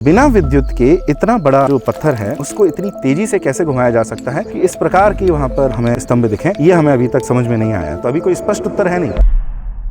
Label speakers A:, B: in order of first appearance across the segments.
A: बिना विद्युत के इतना बड़ा जो पत्थर है उसको इतनी तेजी से कैसे घुमाया जा सकता है कि इस प्रकार की वहाँ पर हमें स्तंभ दिखें, ये हमें अभी तक समझ में नहीं आया। तो अभी कोई स्पष्ट उत्तर है नहीं।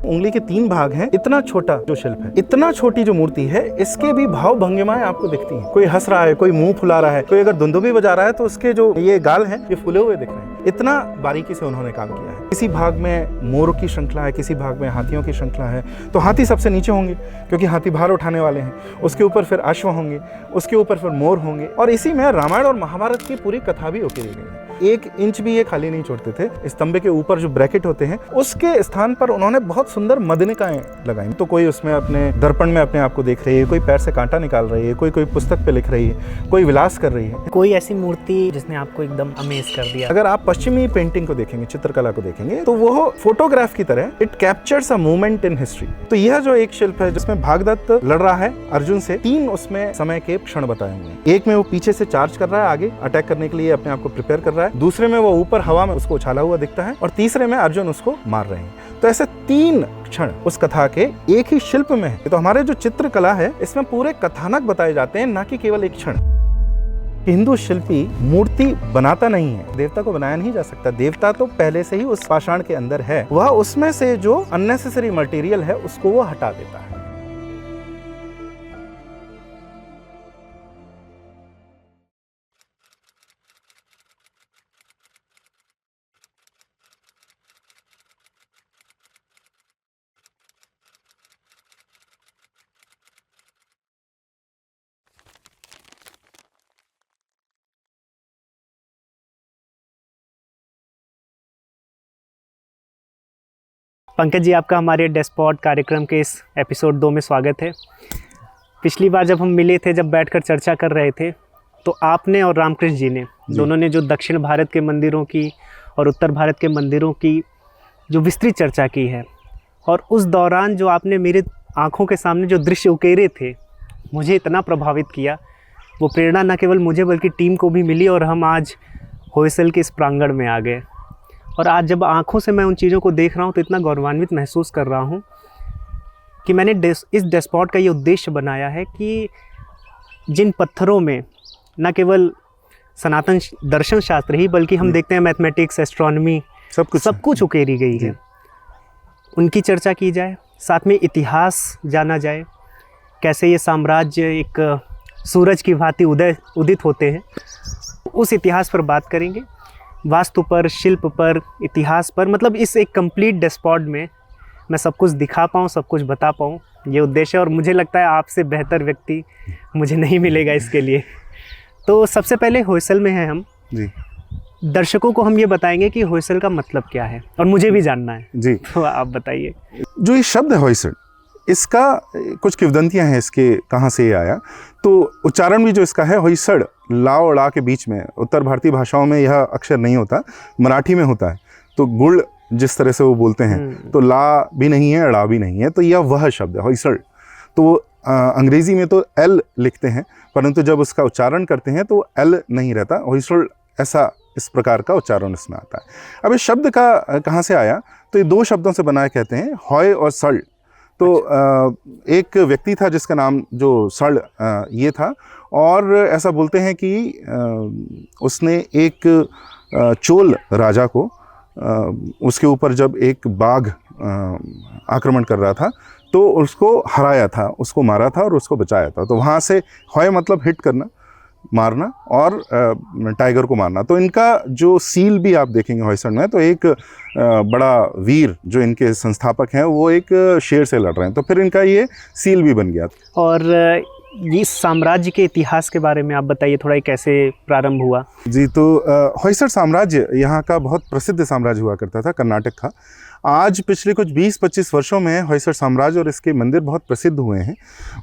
A: उंगली के 3 भाग हैं। इतना छोटा जो शिल्प है, इतना छोटी जो मूर्ति है, इसके भी भाव भंगिमाएं आपको दिखती हैं। कोई हंस रहा है, कोई मुंह फुला रहा है, कोई अगर दुंदुभी बजा रहा है तो उसके जो ये गाल हैं ये फूले हुए दिख रहे हैं। इतना बारीकी से उन्होंने काम किया है। किसी भाग में मोर की श्रृंखला है, किसी भाग में हाथियों की श्रृंखला है। तो हाथी सबसे नीचे होंगे क्योंकि हाथी भार उठाने वाले हैं। उसके ऊपर फिर अश्व होंगे, उसके ऊपर फिर मोर होंगे। और इसी में रामायण और महाभारत की पूरी कथा भी उकेरी गई है। 1 इंच भी ये खाली नहीं छोड़ते थे। स्तंभ के ऊपर जो ब्रैकेट होते हैं उसके स्थान पर उन्होंने बहुत सुंदर मदनिकाएं लगाई। तो कोई उसमें अपने दर्पण में अपने आप को देख रही है, कोई पैर से कांटा निकाल रही है, कोई पुस्तक पे लिख रही है, कोई विलास कर रही है।
B: कोई ऐसी मूर्ति जिसने आपको एकदम अमेज कर दिया?
A: अगर आप पश्चिमी पेंटिंग को देखेंगे, चित्रकला को देखेंगे, तो वो फोटोग्राफ की तरह it captures a moment in history. तो यह जो एक शिल्प है जिसमें भागदत्त लड़ रहा है अर्जुन से, 3 उसमें समय के क्षण बताए हुए हैं। एक में वो पीछे से चार्ज कर रहा है, आगे अटैक करने के लिए अपने आप को प्रिपेयर कर रहा है। दूसरे में वो ऊपर हवा में उसको उछाला हुआ दिखता है और तीसरे में अर्जुन उसको मार रहे हैं। तो ऐसे 3 क्षण उस कथा के एक ही शिल्प में है। तो हमारे जो चित्रकला है इसमें पूरे कथानक बताए जाते हैं, ना कि केवल एक क्षण। हिंदू शिल्पी मूर्ति बनाता नहीं है, देवता को बनाया नहीं जा सकता। देवता तो पहले से ही उस पाषाण के अंदर है, वह उसमें से जो अननेसेसरी मटेरियल है उसको वो हटा देता है।
B: पंकज जी, आपका हमारे डेस्पॉट कार्यक्रम के इस एपिसोड 2 में स्वागत है। पिछली बार जब हम मिले थे, जब बैठकर चर्चा कर रहे थे, तो आपने और रामकृष्ण जी ने दोनों ने जो दक्षिण भारत के मंदिरों की और उत्तर भारत के मंदिरों की जो विस्तृत चर्चा की है, और उस दौरान जो आपने मेरे आँखों के सामने जो दृश्य उकेरे थे, मुझे इतना प्रभावित किया। वो प्रेरणा न केवल मुझे बल्कि टीम को भी मिली और हम आज होयसल के इस प्रांगण में आ गए। और आज जब आँखों से मैं उन चीज़ों को देख रहा हूँ तो इतना गौरवान्वित महसूस कर रहा हूँ कि मैंने इस डेस्पॉट का ये उद्देश्य बनाया है कि जिन पत्थरों में न केवल सनातन दर्शन शास्त्र ही बल्कि हम देखते हैं मैथमेटिक्स, एस्ट्रोनॉमी, सब कुछ उकेरी गई है, उनकी चर्चा की जाए। साथ में इतिहास जाना जाए, कैसे ये साम्राज्य एक सूरज की भांति उदित होते हैं, उस इतिहास पर बात करेंगे। वास्तु पर, शिल्प पर, इतिहास पर, मतलब इस एक कंप्लीट डेस्पॉट में मैं सब कुछ दिखा पाऊँ, सब कुछ बता पाऊँ, ये उद्देश्य है। और मुझे लगता है आपसे बेहतर व्यक्ति मुझे नहीं मिलेगा इसके लिए। तो सबसे पहले होयसल में है हम जी। दर्शकों को हम ये बताएंगे कि होयसल का मतलब क्या है, और मुझे भी जानना है जी। तो आप बताइए।
A: जो ये शब्द है होयसल, इसका कुछ किंवदंतियां हैं, इसके कहाँ से ये आया। तो उच्चारण भी जो इसका है होयसड़, ला और ड़ा के बीच में, उत्तर भारतीय भाषाओं में यह अक्षर नहीं होता, मराठी में होता है। तो गुड़ जिस तरह से वो बोलते हैं, तो ला भी नहीं है, ड़ा भी नहीं है, तो यह वह शब्द है होयसड़। तो अंग्रेजी में तो एल लिखते हैं, परंतु जब उसका उच्चारण करते हैं तो एल नहीं रहता, होयसड़ ऐसा इस प्रकार का उच्चारण इसमें आता है। अब इस शब्द का कहाँ से आया, तो ये 2 शब्दों से बनाया, कहते हैं हॉय और सड़। तो एक व्यक्ति था जिसका नाम जो सड़ ये था, और ऐसा बोलते हैं कि उसने एक चोल राजा को, उसके ऊपर जब एक बाघ आक्रमण कर रहा था तो उसको हराया था, उसको मारा था और उसको बचाया था। तो वहाँ से हॉय मतलब हिट करना, मारना, और टाइगर को मारना। तो इनका जो सील भी आप देखेंगे होयसड़ में, तो एक बड़ा वीर जो इनके संस्थापक हैं वो एक शेर से लड़ रहे हैं, तो फिर इनका ये सील भी बन गया।
B: और ये साम्राज्य के इतिहास के बारे में आप बताइए थोड़ा, कैसे प्रारंभ हुआ?
A: जी, तो होयसड़ साम्राज्य यहाँ का बहुत प्रसिद्ध साम्राज्य हुआ करता था, कर्नाटक का। आज पिछले कुछ 20-25 वर्षों में होयसड़ साम्राज्य और इसके मंदिर बहुत प्रसिद्ध हुए हैं।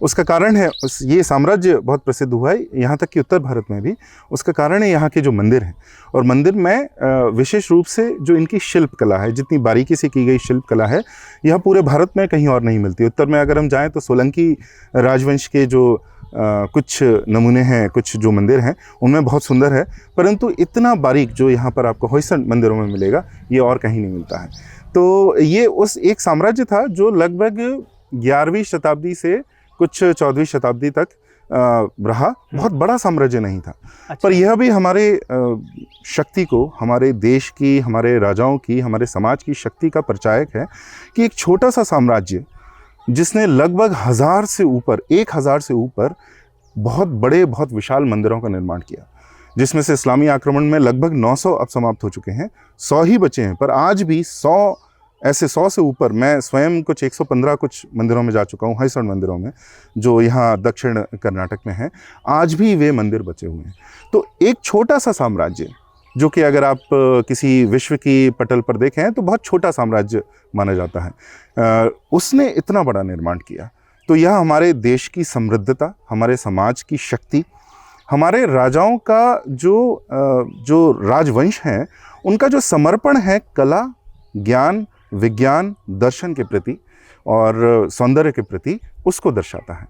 A: उसका कारण है, ये साम्राज्य बहुत प्रसिद्ध हुआ है, यहाँ तक कि उत्तर भारत में भी। उसका कारण है यहाँ के जो मंदिर हैं, और मंदिर में विशेष रूप से जो इनकी शिल्प कला है, जितनी बारीकी से की गई शिल्प कला है, यह पूरे भारत में कहीं और नहीं मिलती। उत्तर में अगर हम जाएँ तो सोलंकी राजवंश के जो कुछ नमूने हैं, कुछ जो मंदिर हैं, उनमें बहुत सुंदर है, परंतु इतना बारीक जो यहाँ पर आपको होयसड़ मंदिरों में मिलेगा, ये और कहीं नहीं मिलता है। तो ये उस एक साम्राज्य था जो लगभग 11वीं शताब्दी से कुछ 14वीं शताब्दी तक रहा, बहुत बड़ा साम्राज्य नहीं था।
B: अच्छा।
A: पर यह भी हमारे शक्ति को, हमारे देश की, हमारे राजाओं की, हमारे समाज की शक्ति का परिचायक है कि एक छोटा सा साम्राज्य जिसने लगभग 1000 से ऊपर, 1000 से ऊपर बहुत बड़े, बहुत विशाल मंदिरों का निर्माण किया, जिसमें से इस्लामी आक्रमण में लगभग 900 अब समाप्त हो चुके हैं, 100 ही बचे हैं। पर आज भी 100 से ऊपर, मैं स्वयं कुछ 115 कुछ मंदिरों में जा चुका हूँ, होयसड़ मंदिरों में, जो यहाँ दक्षिण कर्नाटक में हैं, आज भी वे मंदिर बचे हुए हैं। तो एक छोटा सा साम्राज्य, जो कि अगर आप किसी विश्व की पटल पर देखें तो बहुत छोटा साम्राज्य माना जाता है, उसने इतना बड़ा निर्माण किया। तो यह हमारे देश की समृद्धता, हमारे समाज की शक्ति, हमारे राजाओं का जो राजवंश हैं, उनका जो समर्पण है कला, ज्ञान, विज्ञान, दर्शन के प्रति और सौंदर्य के प्रति, उसको दर्शाता है।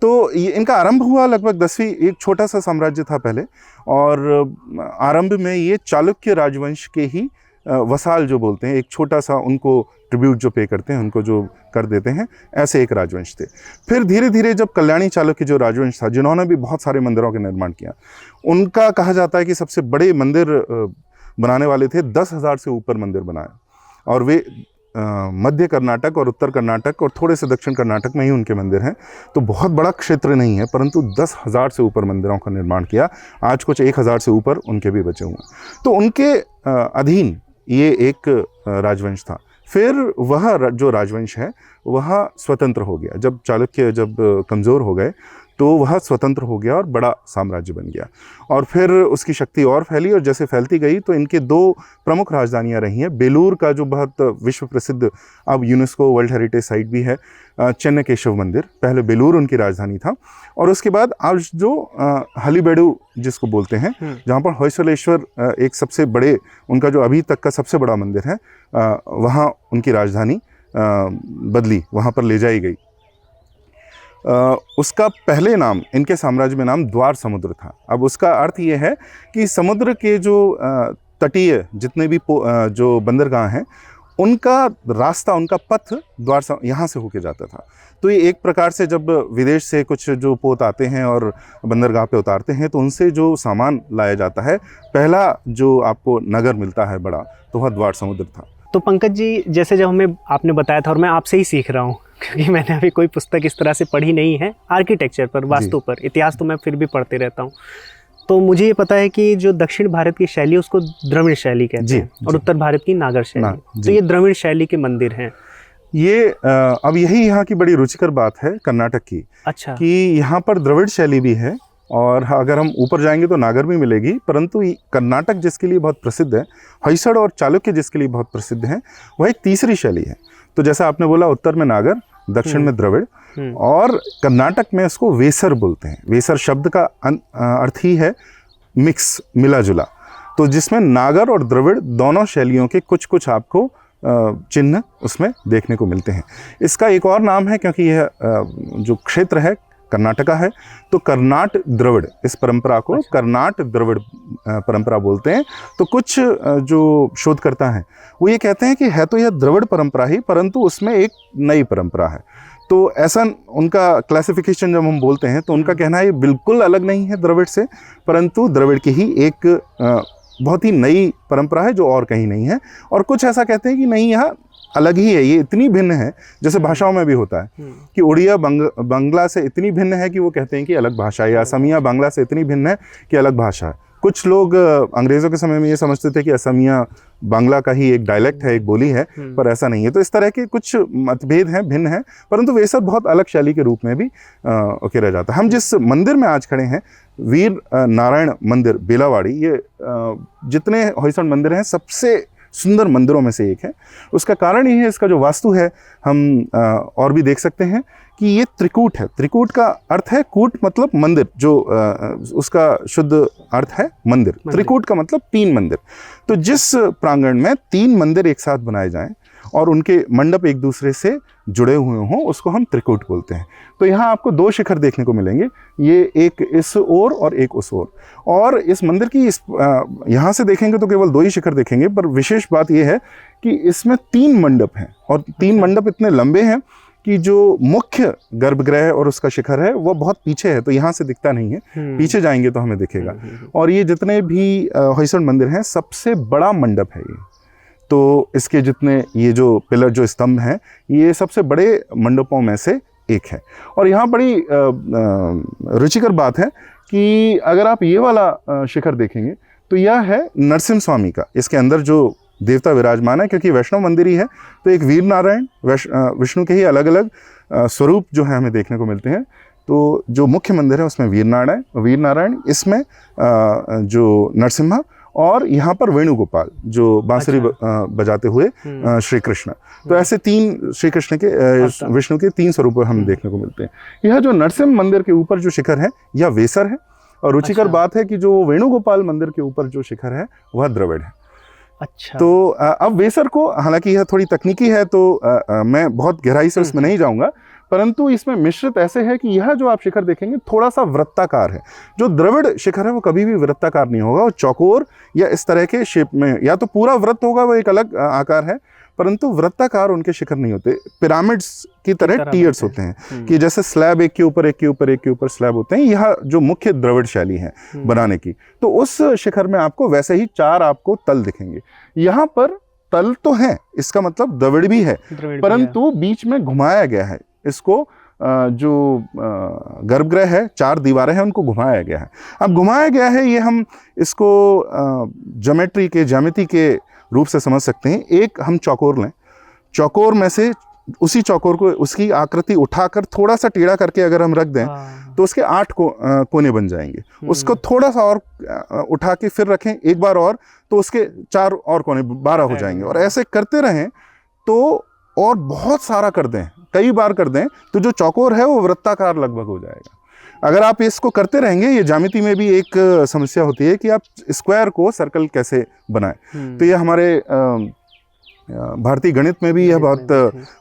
A: तो ये इनका आरंभ हुआ लगभग 10वीं, एक छोटा सा साम्राज्य था पहले, और आरंभ में ये चालुक्य राजवंश के ही वसाल जो बोलते हैं, एक छोटा सा उनको ट्रिब्यूट जो पे करते हैं, उनको जो कर देते हैं, ऐसे एक राजवंश थे। फिर धीरे धीरे जब कल्याणी चालुक्य जो राजवंश था, जिन्होंने भी बहुत सारे मंदिरों का निर्माण किया, उनका कहा जाता है कि सबसे बड़े मंदिर बनाने वाले थे, 10,000 से ऊपर मंदिर बनाए, और वे मध्य कर्नाटक और उत्तर कर्नाटक और थोड़े से दक्षिण कर्नाटक में ही उनके मंदिर हैं। तो बहुत बड़ा क्षेत्र नहीं है, परंतु 10,000 से ऊपर मंदिरों का निर्माण किया। आज कुछ 1,000 से ऊपर उनके भी बचे हुए हैं। तो उनके अधीन ये एक राजवंश था। फिर वह जो राजवंश है वह स्वतंत्र हो गया। जब चालुक्य कमज़ोर हो गए तो वह स्वतंत्र हो गया और बड़ा साम्राज्य बन गया, और फिर उसकी शक्ति और फैली, और जैसे फैलती गई तो इनके 2 प्रमुख राजधानियां रही हैं। बेलूर का जो बहुत विश्व प्रसिद्ध, अब यूनेस्को वर्ल्ड हेरिटेज साइट भी है, चेन्नकेशव मंदिर, पहले बेलूर उनकी राजधानी था। और उसके बाद आज जो हलीबेडु जिसको बोलते हैं, जहाँ पर होयसलेश्वर एक सबसे बड़े, उनका जो अभी तक का सबसे बड़ा मंदिर है, वहाँ उनकी राजधानी बदली, वहाँ पर ले जाई गई। उसका पहले नाम, इनके साम्राज्य में नाम द्वार समुद्र था। अब उसका अर्थ ये है कि समुद्र के जो तटीय जितने भी जो बंदरगाह हैं, उनका रास्ता, उनका पथ द्वार यहाँ से होके जाता था। तो ये एक प्रकार से जब विदेश से कुछ जो पोत आते हैं और बंदरगाह पे उतारते हैं, तो उनसे जो सामान लाया जाता है, पहला जो आपको नगर मिलता है बड़ा, तो वह द्वार समुद्र था।
B: तो पंकज जी, जैसे जब हमें आपने बताया था, और मैं आपसे ही सीख रहा हूँ क्योंकि मैंने अभी कोई पुस्तक इस तरह से पढ़ी नहीं है आर्किटेक्चर पर, वास्तु पर, इतिहास तो मैं फिर भी पढ़ते रहता हूँ। तो मुझे ये पता है कि जो दक्षिण भारत की शैली उसको द्रविड़ शैली कहते हैं, और उत्तर भारत की नागर शैली। तो ये द्रविड़ शैली के मंदिर हैं।
A: ये अब यही यहाँ की बड़ी रुचिकर बात है कर्नाटक की।
B: अच्छा।
A: कि यहाँ पर द्रविड़ शैली भी है, और अगर हम ऊपर जाएंगे तो नागर भी मिलेगी, परंतु कर्नाटक जिसके लिए बहुत प्रसिद्ध है, होयसड़ और चालुक्य जिसके लिए बहुत प्रसिद्ध हैं, वह एक तीसरी शैली है। तो जैसा आपने बोला, उत्तर में नागर, दक्षिण में द्रविड़, और कर्नाटक में इसको वेसर बोलते हैं। वेसर शब्द का अर्थ ही है मिक्स, मिला जुला। तो जिसमें नागर और द्रविड़ दोनों शैलियों के कुछ कुछ आपको चिन्ह उसमें देखने को मिलते हैं। इसका एक और नाम है, क्योंकि यह जो क्षेत्र है कर्नाटका है, तो कर्नाट द्रविड़, इस परंपरा को कर्नाट द्रविड़ परंपरा बोलते हैं। तो कुछ जो शोधकर्ता हैं वो ये कहते हैं कि है तो यह द्रविड़ परंपरा ही, परंतु उसमें एक नई परंपरा है। तो ऐसा उनका क्लासिफिकेशन जब हम बोलते हैं, तो उनका कहना है ये बिल्कुल अलग नहीं है द्रविड़ से, परंतु द्रविड़ की ही एक बहुत ही नई परंपरा है जो और कहीं नहीं है। और कुछ ऐसा कहते हैं कि नहीं, यह अलग ही है, ये इतनी भिन्न है, जैसे भाषाओं में भी होता है कि उड़िया बांग्ला से इतनी भिन्न है कि वो कहते हैं कि अलग भाषा है, या असमिया बांग्ला से इतनी भिन्न है कि अलग भाषा है। कुछ लोग अंग्रेज़ों के समय में ये समझते थे कि असमिया बांग्ला का ही एक डायलेक्ट है, एक बोली है, पर ऐसा नहीं है। तो इस तरह के कुछ मतभेद हैं, भिन्न हैं, परंतु वे सब बहुत अलग शैली के रूप में भी ओके रह जाता है। हम जिस मंदिर में आज खड़े हैं, वीर नारायण मंदिर बेलावाड़ी, ये जितने होयसड़ मंदिर हैं सबसे सुंदर मंदिरों में से एक है। उसका कारण ये है, इसका जो वास्तु है, हम और भी देख सकते हैं कि ये त्रिकूट है। त्रिकूट का अर्थ है, कूट मतलब मंदिर, जो उसका शुद्ध अर्थ है मंदिर। त्रिकूट का मतलब 3 मंदिर। तो जिस प्रांगण में 3 मंदिर एक साथ बनाए जाएं और उनके मंडप एक दूसरे से जुड़े हुए हों, उसको हम त्रिकूट बोलते हैं। तो यहाँ आपको 2 शिखर देखने को मिलेंगे, ये एक इस ओर और एक उस ओर। और इस मंदिर की यहाँ से देखेंगे तो केवल 2 ही शिखर देखेंगे, पर विशेष बात यह है कि इसमें 3 मंडप हैं, और 3 मंडप इतने लंबे हैं कि जो मुख्य गर्भगृह और उसका शिखर है वो बहुत पीछे है, तो यहाँ से दिखता नहीं है, पीछे जाएंगे तो हमें दिखेगा। और ये जितने भी होयसड़ मंदिर हैं सबसे बड़ा मंडप है ये, तो इसके जितने ये जो पिलर जो स्तंभ हैं ये सबसे बड़े मंडपों में से एक है। और यहाँ बड़ी रुचिकर बात है कि अगर आप ये वाला शिखर देखेंगे तो यह है नरसिम्हा स्वामी का, इसके अंदर जो देवता विराजमान है, क्योंकि वैष्णव मंदिर ही है तो एक वीर नारायण विष्णु के ही अलग अलग स्वरूप जो है हमें देखने को मिलते हैं। तो जो मुख्य मंदिर है उसमें वीर नारायण, इसमें जो नरसिम्हा, और यहाँ पर वेणुगोपाल जो बांसुरी बजाते हुए श्री कृष्ण। तो ऐसे तीन श्री कृष्ण के विष्णु के तीन स्वरूप हमें देखने को मिलते हैं। यह जो नरसिम्हा मंदिर के ऊपर जो शिखर है यह वेसर है, और रुचिकर बात है कि जो वेणुगोपाल मंदिर के ऊपर जो शिखर है वह द्रविड़ है।
B: अच्छा।
A: तो अब वेसर को, हालांकि यह थोड़ी तकनीकी है तो मैं बहुत गहराई से उसमें नहीं जाऊंगा, परंतु इसमें मिश्रित ऐसे है कि यह जो आप शिखर देखेंगे थोड़ा सा वृत्ताकार है। जो द्रविड़ शिखर है वो कभी भी वृत्ताकार नहीं होगा, वो चौकोर या इस तरह के शेप में, या तो पूरा वृत्त होगा, वो एक अलग आकार है, परंतु वृत्ताकार उनके शिखर नहीं होते। पिरामिड्स की तरह टीयर्स होते हैं कि जैसे स्लैब एक के ऊपर एक के ऊपर एक के ऊपर स्लैब होते हैं, यह जो मुख्य द्रविड़ शैली है बनाने की। तो उस शिखर में आपको वैसे ही 4 आपको तल दिखेंगे। यहाँ पर तल तो है, इसका मतलब द्रविड़ भी है, परंतु बीच में घुमाया गया है इसको। जो गर्भगृह है, 4 दीवारें हैं, उनको घुमाया गया है। अब घुमाया गया है ये हम इसको ज्यामिति के रूप से समझ सकते हैं। एक हम चौकोर लें, चौकोर में से उसी चौकोर को, उसकी आकृति उठाकर थोड़ा सा टेढ़ा करके अगर हम रख दें तो उसके 8 कोने बन जाएंगे। उसको थोड़ा सा और उठा के फिर रखें एक बार और, तो उसके 4 और कोने 12 हो जाएंगे। और ऐसे करते रहें तो, और बहुत सारा कर दें, कई बार कर दें, तो जो चौकोर है वो वृत्ताकार लगभग हो जाएगा। अगर आप इसको करते रहेंगे, ये ज्यामिति में भी एक समस्या होती है कि आप स्क्वायर को सर्कल कैसे बनाएं। तो ये हमारे भारतीय गणित में भी यह बहुत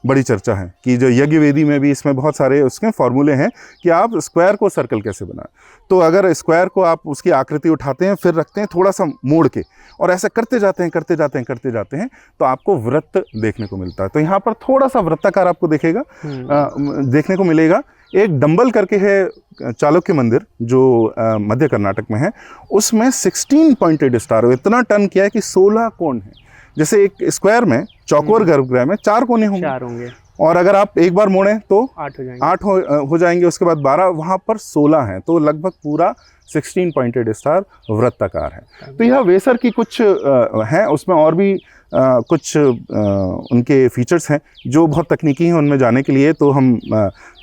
A: बड़ी चर्चा है कि जो यज्ञ वेदी में भी इसमें बहुत सारे उसके फॉर्मूले हैं कि आप स्क्वायर को सर्कल कैसे बनाएं। तो अगर स्क्वायर को आप उसकी आकृति उठाते हैं, फिर रखते हैं थोड़ा सा मोड़ के, और ऐसे करते जाते हैं तो आपको वृत्त देखने को मिलता है। तो यहाँ पर थोड़ा सा वृत्ताकार आपको देखने को मिलेगा। एक डंबल करके है चालुक्य मंदिर जो मध्य कर्नाटक में है, उसमें 16 पॉइंटेड स्टार, इतना टर्न किया है कि 16 कोण है। जैसे एक स्क्वायर में, चौकोर गर्भगृह में 4 कोने होंगे, और अगर आप एक बार मोड़ें तो 8 हो जाएंगे, उसके बाद 12, वहाँ पर 16 हैं, तो लगभग पूरा 16 पॉइंटेड स्टार वृत्ताकार है। तो यह वेसर की कुछ हैं, उसमें और भी कुछ उनके फीचर्स हैं जो बहुत तकनीकी हैं, उनमें जाने के लिए तो हम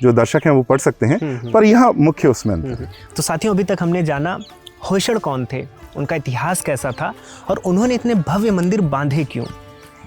A: जो दर्शक हैं वो पढ़ सकते हैं, पर यह मुख्य उसमें अंतर है।
B: तो साथियों, अभी तक हमने जाना होयसड़ कौन थे, उनका इतिहास कैसा था, और उन्होंने इतने भव्य मंदिर बांधे क्यों।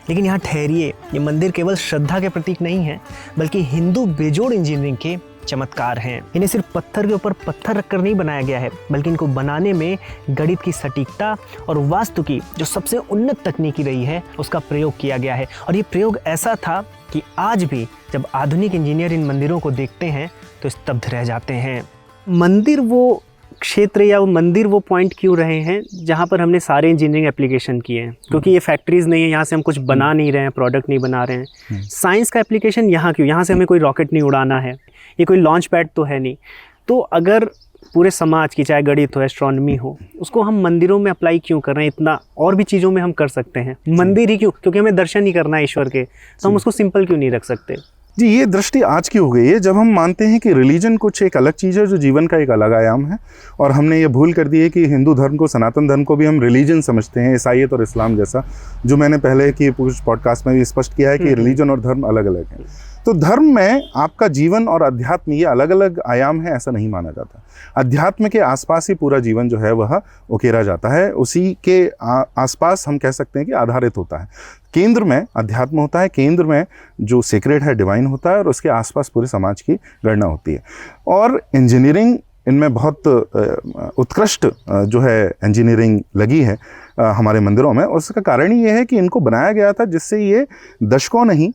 B: लेकिन यहाँ ठहरिए, ये मंदिर केवल श्रद्धा के प्रतीक नहीं है, बल्कि हिंदू बेजोड़ इंजीनियरिंग के चमत्कार हैं। इन्हें सिर्फ पत्थर के ऊपर पत्थर रखकर नहीं बनाया गया है, बल्कि इनको बनाने में गणित की सटीकता और वास्तु की जो सबसे उन्नत तकनीकी रही है उसका प्रयोग किया गया है। और ये प्रयोग ऐसा था कि आज भी जब आधुनिक इंजीनियर इन मंदिरों को देखते हैं तो स्तब्ध रह जाते हैं। मंदिर वो क्षेत्र या वो मंदिर वो पॉइंट क्यों रहे हैं जहाँ पर हमने सारे इंजीनियरिंग एप्लीकेशन किए हैं, क्योंकि ये फैक्ट्रीज़ नहीं है, यहाँ से हम कुछ बना नहीं रहे हैं, प्रोडक्ट नहीं बना रहे हैं। साइंस का एप्लीकेशन यहाँ क्यों, यहाँ से हमें कोई रॉकेट नहीं उड़ाना है, ये कोई लॉन्च पैड तो है नहीं। तो अगर पूरे समाज की, चाहे गणित हो, एस्ट्रोनॉमी हो, उसको हम मंदिरों में अप्लाई क्यों कर रहे हैं? इतना और भी चीज़ों में हम कर सकते हैं, मंदिर ही क्यों? क्योंकि हमें दर्शन ही करना है ईश्वर के, तो हम उसको सिंपल क्यों नहीं रख सकते?
A: जी, ये दृष्टि आज की हो गई है जब हम मानते हैं कि रिलीजन कुछ एक अलग चीज़ है जो जीवन का एक अलग आयाम है, और हमने ये भूल कर दी है कि हिंदू धर्म को, सनातन धर्म को भी हम रिलीजन समझते हैं, ईसाईयत और इस्लाम जैसा, जो मैंने पहले की कुछ पॉडकास्ट में भी स्पष्ट किया है कि रिलीजन और धर्म अलग अलग है। तो धर्म में आपका जीवन और अध्यात्म ये अलग अलग आयाम है ऐसा नहीं माना जाता। अध्यात्म के आसपास ही पूरा जीवन जो है वह उकेरा जाता है, उसी के आसपास हम कह सकते हैं कि आधारित होता है। केंद्र में अध्यात्म होता है, केंद्र में जो सीक्रेट है डिवाइन होता है, और उसके आसपास पूरे समाज की गणना होती है। और इंजीनियरिंग इनमें बहुत उत्कृष्ट जो है इंजीनियरिंग लगी है हमारे मंदिरों में। उसका कारण ये है कि इनको बनाया गया था जिससे ये दशकों नहीं,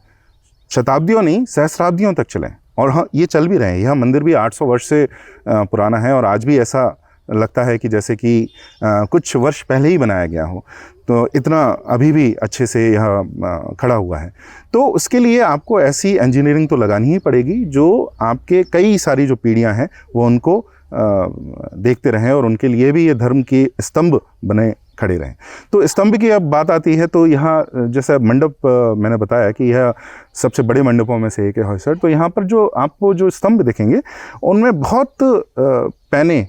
A: शताब्दियों नहीं, सहस्राब्दियों तक चलें। और हाँ, ये चल भी रहे हैं। यह मंदिर भी 800 वर्ष से पुराना है, और आज भी ऐसा लगता है कि जैसे कि कुछ वर्ष पहले ही बनाया गया हो, तो इतना अभी भी अच्छे से यह खड़ा हुआ है। तो उसके लिए आपको ऐसी इंजीनियरिंग तो लगानी ही पड़ेगी जो आपके कई सारी जो पीढ़ियां हैं वो उनको देखते रहें और उनके लिए भी ये धर्म के स्तंभ बने खड़े रहें। तो स्तंभ की अब बात आती है तो यहाँ जैसा मंडप मैंने बताया कि यह सबसे बड़े मंडपों में से एक है होयसड़। तो यहाँ पर जो आपको जो स्तंभ दिखेंगे उनमें बहुत पैने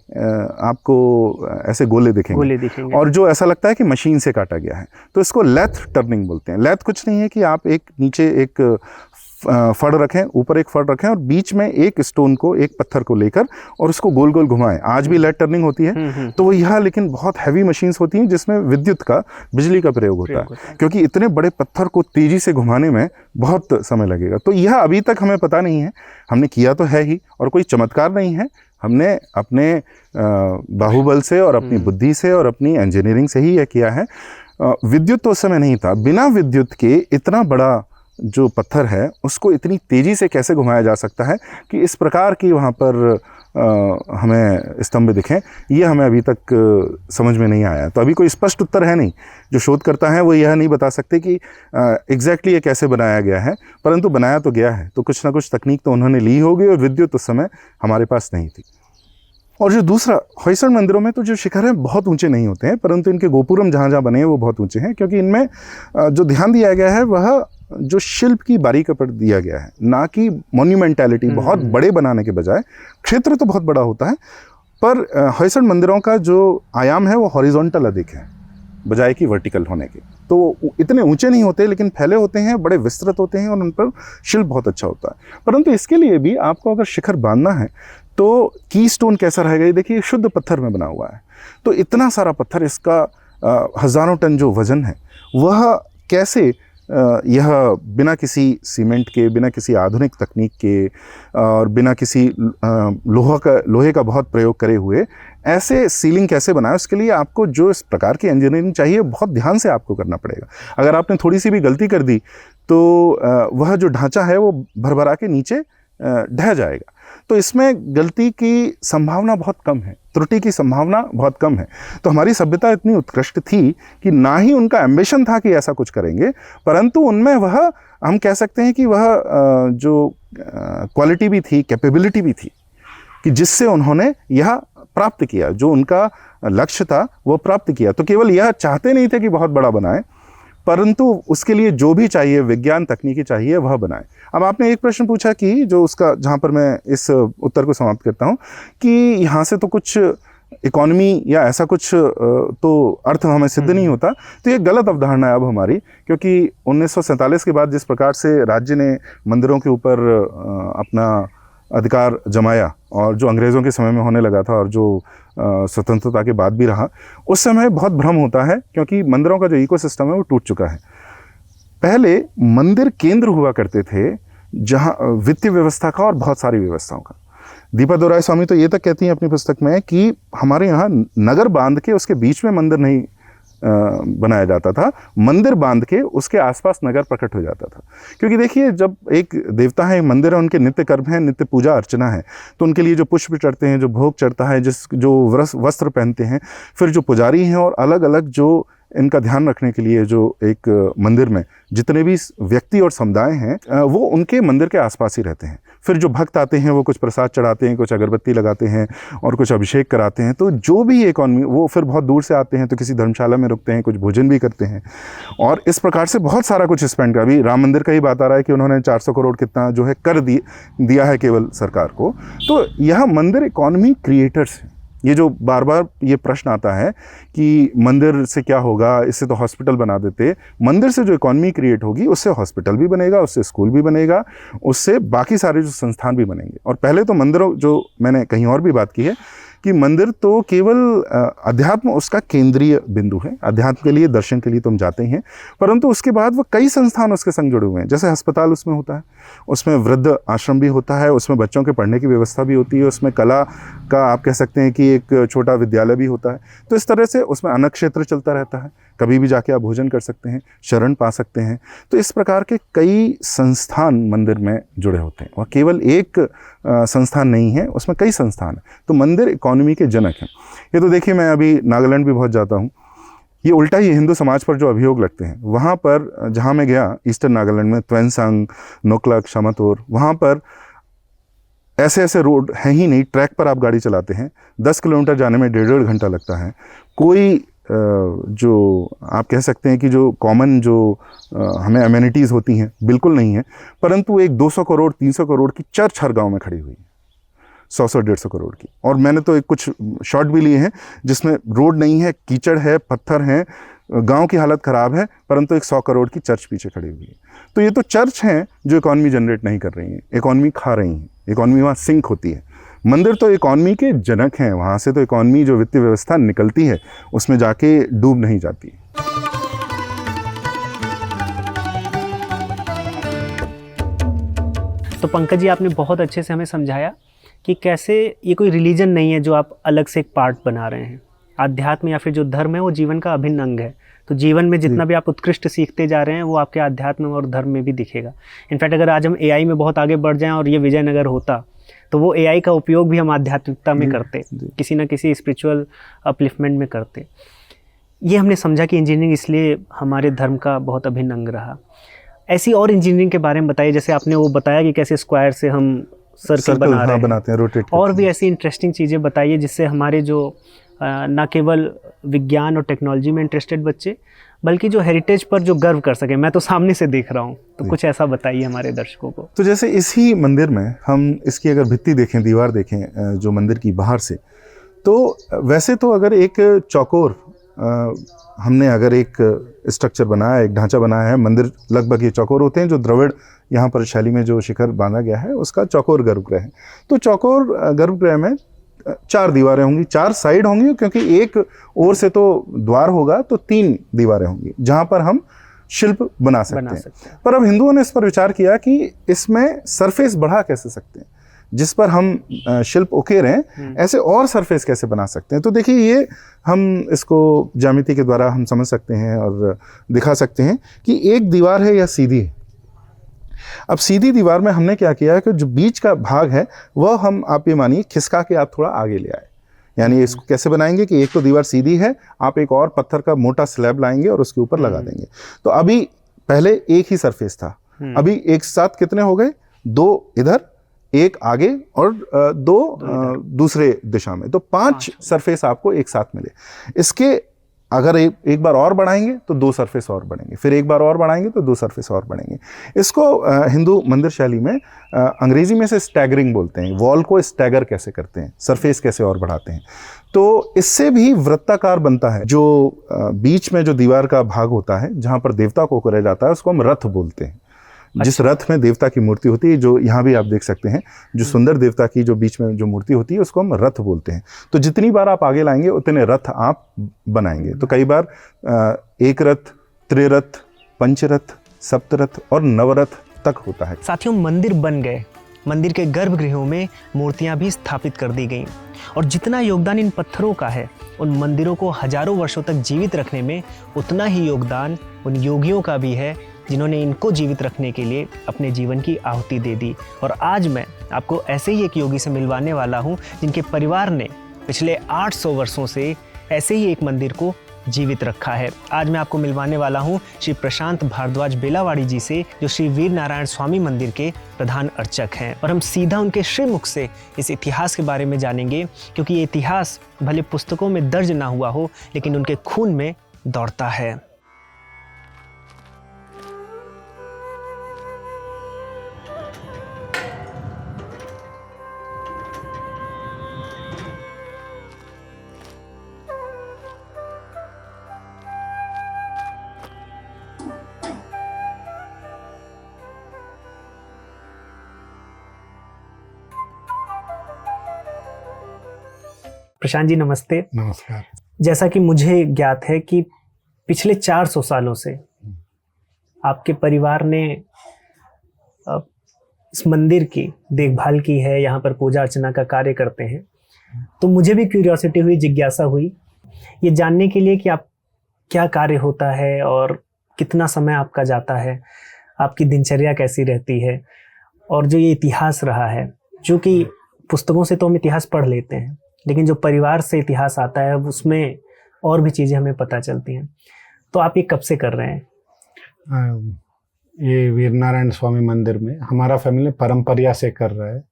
A: आपको ऐसे गोले दिखेंगे और जो ऐसा लगता है कि मशीन से काटा गया है। तो इसको लेथ टर्निंग बोलते हैं। लेथ कुछ नहीं है कि आप एक नीचे एक फड़ रखें, ऊपर एक फड़ रखें और बीच में एक स्टोन को, एक पत्थर को लेकर और उसको गोल गोल घुमाएं। आज भी लेथ टर्निंग होती है। तो वो यह लेकिन बहुत हैवी मशीन्स होती हैं जिसमें विद्युत का, बिजली का प्रयोग होता है, क्योंकि इतने बड़े पत्थर को तेजी से घुमाने में बहुत समय लगेगा। तो यह अभी तक हमें पता नहीं है, हमने किया तो है ही और कोई चमत्कार नहीं है। हमने अपने बाहुबल से और अपनी बुद्धि से और अपनी इंजीनियरिंग से ही यह किया है। विद्युत तो उस समय नहीं था। बिना विद्युत के इतना बड़ा जो पत्थर है उसको इतनी तेज़ी से कैसे घुमाया जा सकता है कि इस प्रकार की वहाँ पर हमें स्तंभ दिखें, ये हमें अभी तक समझ में नहीं आया। तो अभी कोई स्पष्ट उत्तर है नहीं। जो शोधकर्ता हैं वो यह नहीं बता सकते कि एग्जैक्टली ये कैसे बनाया गया है, परंतु बनाया तो गया है। तो कुछ ना कुछ तकनीक तो उन्होंने ली होगी और विद्युत उस समय हमारे पास नहीं थी। और जो दूसरा, होयसड़ मंदिरों में तो जो शिखर हैं बहुत ऊंचे नहीं होते हैं, परंतु इनके गोपुरम जहाँ जहाँ बने हैं वो बहुत ऊंचे हैं, क्योंकि इनमें जो ध्यान दिया गया है वह जो शिल्प की बारीकी पर दिया गया है, ना कि मॉन्यूमेंटैलिटी। बहुत बड़े बनाने के बजाय क्षेत्र तो बहुत बड़ा होता है, पर होयसड़ मंदिरों का जो आयाम है वो हॉरिजॉन्टल अधिक है बजाय कि वर्टिकल होने के। तो इतने ऊंचे नहीं होते लेकिन फैले होते हैं, बड़े विस्तृत होते हैं और उन पर शिल्प बहुत अच्छा होता है। परंतु इसके लिए भी आपको अगर शिखर बांधना है तो की स्टोन कैसा रहेगा, ये देखिए शुद्ध पत्थर में बना हुआ है। तो इतना सारा पत्थर, इसका हज़ारों टन जो वज़न है वह कैसे यह बिना किसी सीमेंट के, बिना किसी आधुनिक तकनीक के और बिना किसी लोहे का बहुत प्रयोग करे हुए ऐसे सीलिंग कैसे बनाए, उसके लिए आपको जो इस प्रकार की इंजीनियरिंग चाहिए बहुत ध्यान से आपको करना पड़ेगा। अगर आपने थोड़ी सी भी गलती कर दी तो वह जो ढांचा है वो भरभरा के नीचे ढह जाएगा। तो इसमें गलती की संभावना बहुत कम है, त्रुटि की संभावना बहुत कम है। तो हमारी सभ्यता इतनी उत्कृष्ट थी कि ना ही उनका एम्बिशन था कि ऐसा कुछ करेंगे, परंतु उनमें वह, हम कह सकते हैं कि वह जो क्वालिटी भी थी, कैपेबिलिटी भी थी कि जिससे उन्होंने यह प्राप्त किया, जो उनका लक्ष्य था वो प्राप्त किया। तो केवल यह चाहते नहीं थे कि बहुत बड़ा बनाए, परंतु उसके लिए जो भी चाहिए, विज्ञान तकनीकी चाहिए, वह बनाए। अब आपने एक प्रश्न पूछा कि जो उसका, जहाँ पर मैं इस उत्तर को समाप्त करता हूँ कि यहाँ से तो कुछ इकोनॉमी या ऐसा कुछ तो अर्थ हमें सिद्ध नहीं होता। तो ये गलत अवधारणा है अब हमारी, क्योंकि 1947 के बाद जिस प्रकार से राज्य ने मंदिरों के ऊपर अपना अधिकार जमाया और जो अंग्रेज़ों के समय में होने लगा था और जो स्वतंत्रता के बाद भी रहा, उस समय बहुत भ्रम होता है, क्योंकि मंदिरों का जो इकोसिस्टम है वो टूट चुका है। पहले मंदिर केंद्र हुआ करते थे जहाँ वित्तीय व्यवस्था का और बहुत सारी व्यवस्थाओं का। दीपा दोराई स्वामी तो ये तक कहती हैं अपनी पुस्तक में कि हमारे यहाँ नगर बांध के उसके बीच में मंदिर नहीं बनाया जाता था, मंदिर बांध के उसके आसपास नगर प्रकट हो जाता था। क्योंकि देखिए, जब एक देवता है, मंदिर है, उनके नित्य कर्म है, नित्य पूजा अर्चना है, तो उनके लिए जो पुष्प चढ़ते हैं, जो भोग चढ़ता है, जो वस्त्र पहनते हैं, फिर जो पुजारी हैं और अलग अलग जो इनका ध्यान रखने के लिए जो एक मंदिर में जितने भी व्यक्ति और समुदाय हैं वो उनके मंदिर के आसपास ही रहते हैं। फिर जो भक्त आते हैं वो कुछ प्रसाद चढ़ाते हैं, कुछ अगरबत्ती लगाते हैं और कुछ अभिषेक कराते हैं। तो जो भी इकॉनमी, वो फिर बहुत दूर से आते हैं तो किसी धर्मशाला में रुकते हैं, कुछ भोजन भी करते हैं और इस प्रकार से बहुत सारा कुछ स्पेंड कर। अभी राम मंदिर का ही बात आ रहा है कि उन्होंने 400 करोड़ कितना जो है कर दिया है केवल सरकार को। तो यह मंदिर इकॉनमी क्रिएटर्स हैं। ये जो बार बार ये प्रश्न आता है कि मंदिर से क्या होगा, इससे तो हॉस्पिटल बना देते। मंदिर से जो इकॉनमी क्रिएट होगी उससे हॉस्पिटल भी बनेगा, उससे स्कूल भी बनेगा, उससे बाकी सारे जो संस्थान भी बनेंगे। और पहले तो मंदिरों, जो मैंने कहीं और भी बात की है कि मंदिर तो केवल अध्यात्म उसका केंद्रीय बिंदु है, अध्यात्म के लिए, दर्शन के लिए तो हम जाते हैं, परंतु उसके बाद वो कई संस्थान उसके संग जुड़े हुए हैं। जैसे अस्पताल उसमें होता है, उसमें वृद्ध आश्रम भी होता है, उसमें बच्चों के पढ़ने की व्यवस्था भी होती है, उसमें कला का आप कह सकते हैं कि एक छोटा विद्यालय भी होता है। तो इस तरह से उसमें अन्न क्षेत्र चलता रहता है। कभी भी जाके आप भोजन कर सकते हैं, शरण पा सकते हैं। तो इस प्रकार के कई संस्थान मंदिर में जुड़े होते हैं, और केवल एक संस्थान नहीं है, उसमें कई संस्थान हैं। तो मंदिर इकोनॉमी के जनक हैं। ये तो देखिए, मैं अभी नागालैंड भी बहुत जाता हूँ, ये उल्टा ही हिंदू समाज पर जो अभियोग लगते हैं, वहाँ पर जहाँ मैं गया ईस्टर्न नागालैंड में, त्वेंसांग, नोकलक, शमतोर, वहाँ पर ऐसे ऐसे रोड हैं ही नहीं, ट्रैक पर आप गाड़ी चलाते हैं, 10 किलोमीटर जाने में 1.5 घंटा लगता है। कोई जो आप कह सकते हैं कि जो कॉमन जो हमें अमेनिटीज़ होती हैं बिल्कुल नहीं है, परंतु एक 200 करोड़ 300 करोड़ की चर्च हर गांव में खड़ी हुई है, 100-150 करोड़ की। और मैंने तो एक कुछ शॉट भी लिए हैं जिसमें रोड नहीं है, कीचड़ है, पत्थर हैं, गांव की हालत ख़राब है, परंतु एक 100 करोड़ की चर्च पीछे खड़ी हुई है। तो ये तो चर्च हैं जो इकॉनमी जनरेट नहीं कर रही हैं, इकॉनमी खा रही हैं, इकॉनमी वहाँ सिंक होती है। मंदिर तो इकॉनमी के जनक हैं, वहाँ से तो इकॉनमी जो वित्तीय व्यवस्था निकलती है उसमें जाके डूब नहीं जाती।
B: तो पंकज जी, आपने बहुत अच्छे से हमें समझाया कि कैसे ये कोई रिलीजन नहीं है जो आप अलग से एक पार्ट बना रहे हैं। आध्यात्म या फिर जो धर्म है वो जीवन का अभिन्न अंग है। तो जीवन में जितना भी आप उत्कृष्ट सीखते जा रहे हैं वो आपके आध्यात्म और धर्म में भी दिखेगा। इनफैक्ट अगर आज हम एआई में बहुत आगे बढ़ जाएं और ये विजयनगर होता, तो वो एआई का उपयोग भी हम आध्यात्मिकता में करते, किसी ना किसी स्पिरिचुअल अपलिफ्टमेंट में करते। ये हमने समझा कि इंजीनियरिंग इसलिए हमारे धर्म का बहुत अभिन्न अंग रहा। ऐसी और इंजीनियरिंग के बारे में बताइए, जैसे आपने वो बताया कि कैसे स्क्वायर से हम सर्कल बना रहे हैं,
A: बनाते हैं, रोटेट।
B: और भी ऐसी इंटरेस्टिंग चीज़ें बताइए जिससे हमारे जो ना केवल विज्ञान और टेक्नोलॉजी में इंटरेस्टेड बच्चे, बल्कि जो हेरिटेज पर जो गर्व कर सके। मैं तो सामने से देख रहा हूँ, तो कुछ ऐसा बताइए हमारे दर्शकों को।
A: तो जैसे इसी मंदिर में हम इसकी अगर भित्ति देखें, दीवार देखें जो मंदिर की बाहर से, तो वैसे तो अगर एक चौकोर हमने अगर एक स्ट्रक्चर बनाया, एक ढांचा बनाया है, मंदिर लगभग ये चौकोर होते हैं, जो द्रविड़ यहाँ पर शैली में जो शिखर बांधा गया है उसका चौकोर गर्भगृह है। तो चौकोर गर्भगृह में 4 दीवारें होंगी, 4 साइड होंगी, क्योंकि एक ओर से तो द्वार होगा, तो 3 दीवारें होंगी जहाँ पर हम शिल्प बना सकते हैं। पर अब हिंदुओं ने इस पर विचार किया कि इसमें सरफेस बढ़ा कैसे सकते हैं, जिस पर हम शिल्प उकेर हैं, ऐसे और सरफेस कैसे बना सकते हैं। तो देखिए, ये हम इसको ज्यामिति के द्वारा हम समझ सकते हैं और दिखा सकते हैं कि एक दीवार है या सीधी है। अब सीधी दीवार में हमने क्या किया है कि जो बीच का भाग है वह हम, आप ये मानिए, खिसका के आप थोड़ा आगे ले आए। यानी इसको कैसे बनाएंगे कि एक तो दीवार सीधी है, आप एक और पत्थर का मोटा स्लैब लाएंगे और उसके ऊपर लगा देंगे। तो अभी पहले एक ही सरफेस था, अभी एक साथ कितने हो गए, 2 इधर, एक आगे और 2 दूसरे दिशा में, तो 5 सरफेस आपको एक साथ मिले। इसके अगर एक बार और बढ़ाएंगे तो 2 सरफेस और बढ़ेंगे, फिर एक बार और बढ़ाएंगे तो 2 सरफेस और बढ़ेंगे। इसको हिंदू मंदिर शैली में अंग्रेजी में से स्टैगरिंग बोलते हैं। वॉल को स्टैगर कैसे करते हैं, सरफेस कैसे और बढ़ाते हैं, तो इससे भी वृत्ताकार बनता है। जो बीच में जो दीवार का भाग होता है जहाँ पर देवता को कराया जाता है उसको हम रथ बोलते हैं। जिस रथ में देवता की मूर्ति होती है, जो यहाँ भी आप देख सकते हैं, जो सुंदर देवता की जो बीच में जो मूर्ति होती है उसको हम रथ बोलते हैं। तो जितनी बार आप आगे लाएंगे उतने रथ आप बनाएंगे। तो कई बार एक रथ, त्रिरथ, पंचरथ, सप्तरथ और नवरथ तक होता है।
B: साथियों, मंदिर बन गए, मंदिर के गर्भगृहों में मूर्तियां भी स्थापित कर दी गईं, और जितना योगदान इन पत्थरों का है, उन मंदिरों को हजारों वर्षों तक जीवित रखने में उतना ही योगदान उन योगियों का भी है जिन्होंने इनको जीवित रखने के लिए अपने जीवन की आहुति दे दी। और आज मैं आपको ऐसे ही एक योगी से मिलवाने वाला हूं जिनके परिवार ने पिछले 800 वर्षों से ऐसे ही एक मंदिर को जीवित रखा है। आज मैं आपको मिलवाने वाला हूं श्री प्रशांत भारद्वाज बेलावाड़ी जी से, जो श्री वीर नारायण स्वामी मंदिर के प्रधान अर्चक हैं। और हम सीधा उनके श्रीमुख से इस इतिहास के बारे में जानेंगे, क्योंकि ये इतिहास भले पुस्तकों में दर्ज ना हुआ हो, लेकिन उनके खून में दौड़ता है। प्रशांत जी, नमस्ते।
C: नमस्कार।
B: जैसा कि मुझे ज्ञात है कि पिछले 400 सालों से आपके परिवार ने इस मंदिर की देखभाल की है, यहाँ पर पूजा अर्चना का कार्य करते हैं। तो मुझे भी क्यूरियोसिटी हुई, जिज्ञासा हुई ये जानने के लिए कि आप क्या कार्य होता है और कितना समय आपका जाता है, आपकी दिनचर्या कैसी रहती है, और जो ये इतिहास रहा है, जो कि पुस्तकों से तो हम इतिहास पढ़ लेते हैं, लेकिन जो परिवार से इतिहास आता है उसमें और भी चीज़ें हमें पता चलती हैं। तो आप ये कब से कर रहे हैं?
C: ये वीर नारायण स्वामी मंदिर में हमारा फैमिली परंपरा से कर रहा है।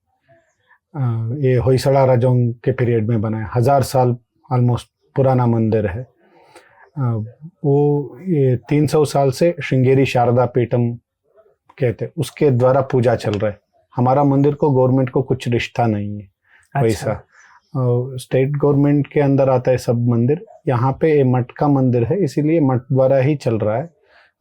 C: ये होयसड़ा राजाओं के पीरियड में बना है, 1000 साल ऑलमोस्ट पुराना मंदिर है। वो ये 300 साल से श्रृंगेरी शारदा पीठम कहते, उसके द्वारा पूजा चल रहा है। हमारा मंदिर को गवर्नमेंट को कुछ रिश्ता नहीं है।
B: अच्छा।
C: वैसा स्टेट गवर्नमेंट के अंदर आता है सब मंदिर। यहाँ पे ये मठ का मंदिर है, इसीलिए मठ द्वारा ही चल रहा है।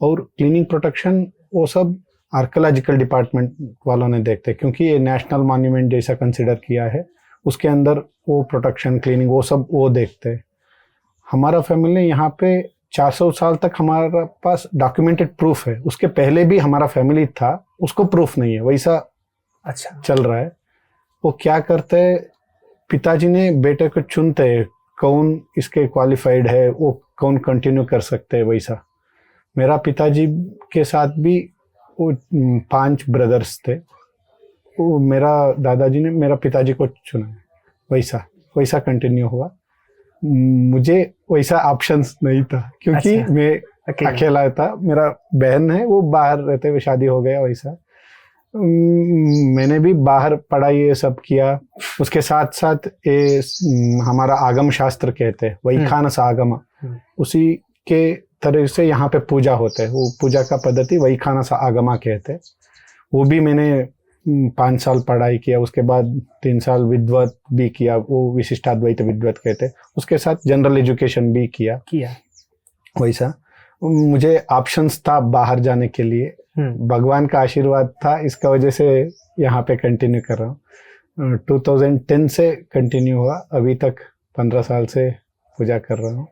C: और क्लीनिंग प्रोटेक्शन वो सब आर्कियोलॉजिकल डिपार्टमेंट वालों ने देखते हैं, क्योंकि ये नेशनल मॉन्यूमेंट जैसा कंसिडर किया है। उसके अंदर वो प्रोटेक्शन क्लीनिंग वो सब वो देखते हैं। हमारा फैमिली यहाँ पे 400 साल तक हमारे पास डॉक्यूमेंटेड प्रूफ है। उसके पहले भी हमारा फैमिली था, उसको प्रूफ नहीं है, वैसा
B: अच्छा
C: चल रहा है। वो क्या करते हैं, पिताजी ने बेटे को चुनते हैं कौन इसके क्वालिफाइड है, वो कौन कंटिन्यू कर सकते हैं। वैसा मेरा पिताजी के साथ भी वो 5 ब्रदर्स थे, वो मेरा दादाजी ने मेरा पिताजी को चुना, वैसा वैसा कंटिन्यू हुआ। मुझे वैसा ऑप्शंस नहीं था, क्योंकि
B: अच्छा,
C: मैं अकेला था। मेरा बहन है, वो बाहर रहते हुए शादी हो गया। वैसा मैंने भी बाहर पढ़ाई ये सब किया। उसके साथ साथ ये हमारा आगम शास्त्र कहते हैं, वैखानस आगम, उसी के तरह से यहाँ पे पूजा होते है। वो पूजा का पद्धति वैखानस आगमा कहते हैं। वो भी मैंने 5 साल पढ़ाई किया। उसके बाद 3 साल विद्वत भी किया, वो विशिष्टाद्वैत विद्वत कहते हैं। उसके साथ जनरल एजुकेशन भी किया। वैसा मुझे ऑप्शंस था बाहर जाने के लिए, भगवान का आशीर्वाद था, इसका वजह से यहाँ पे कंटिन्यू कर रहा हूँ। 2010 से कंटिन्यू हुआ, अभी तक 15 साल से पूजा कर रहा हूँ।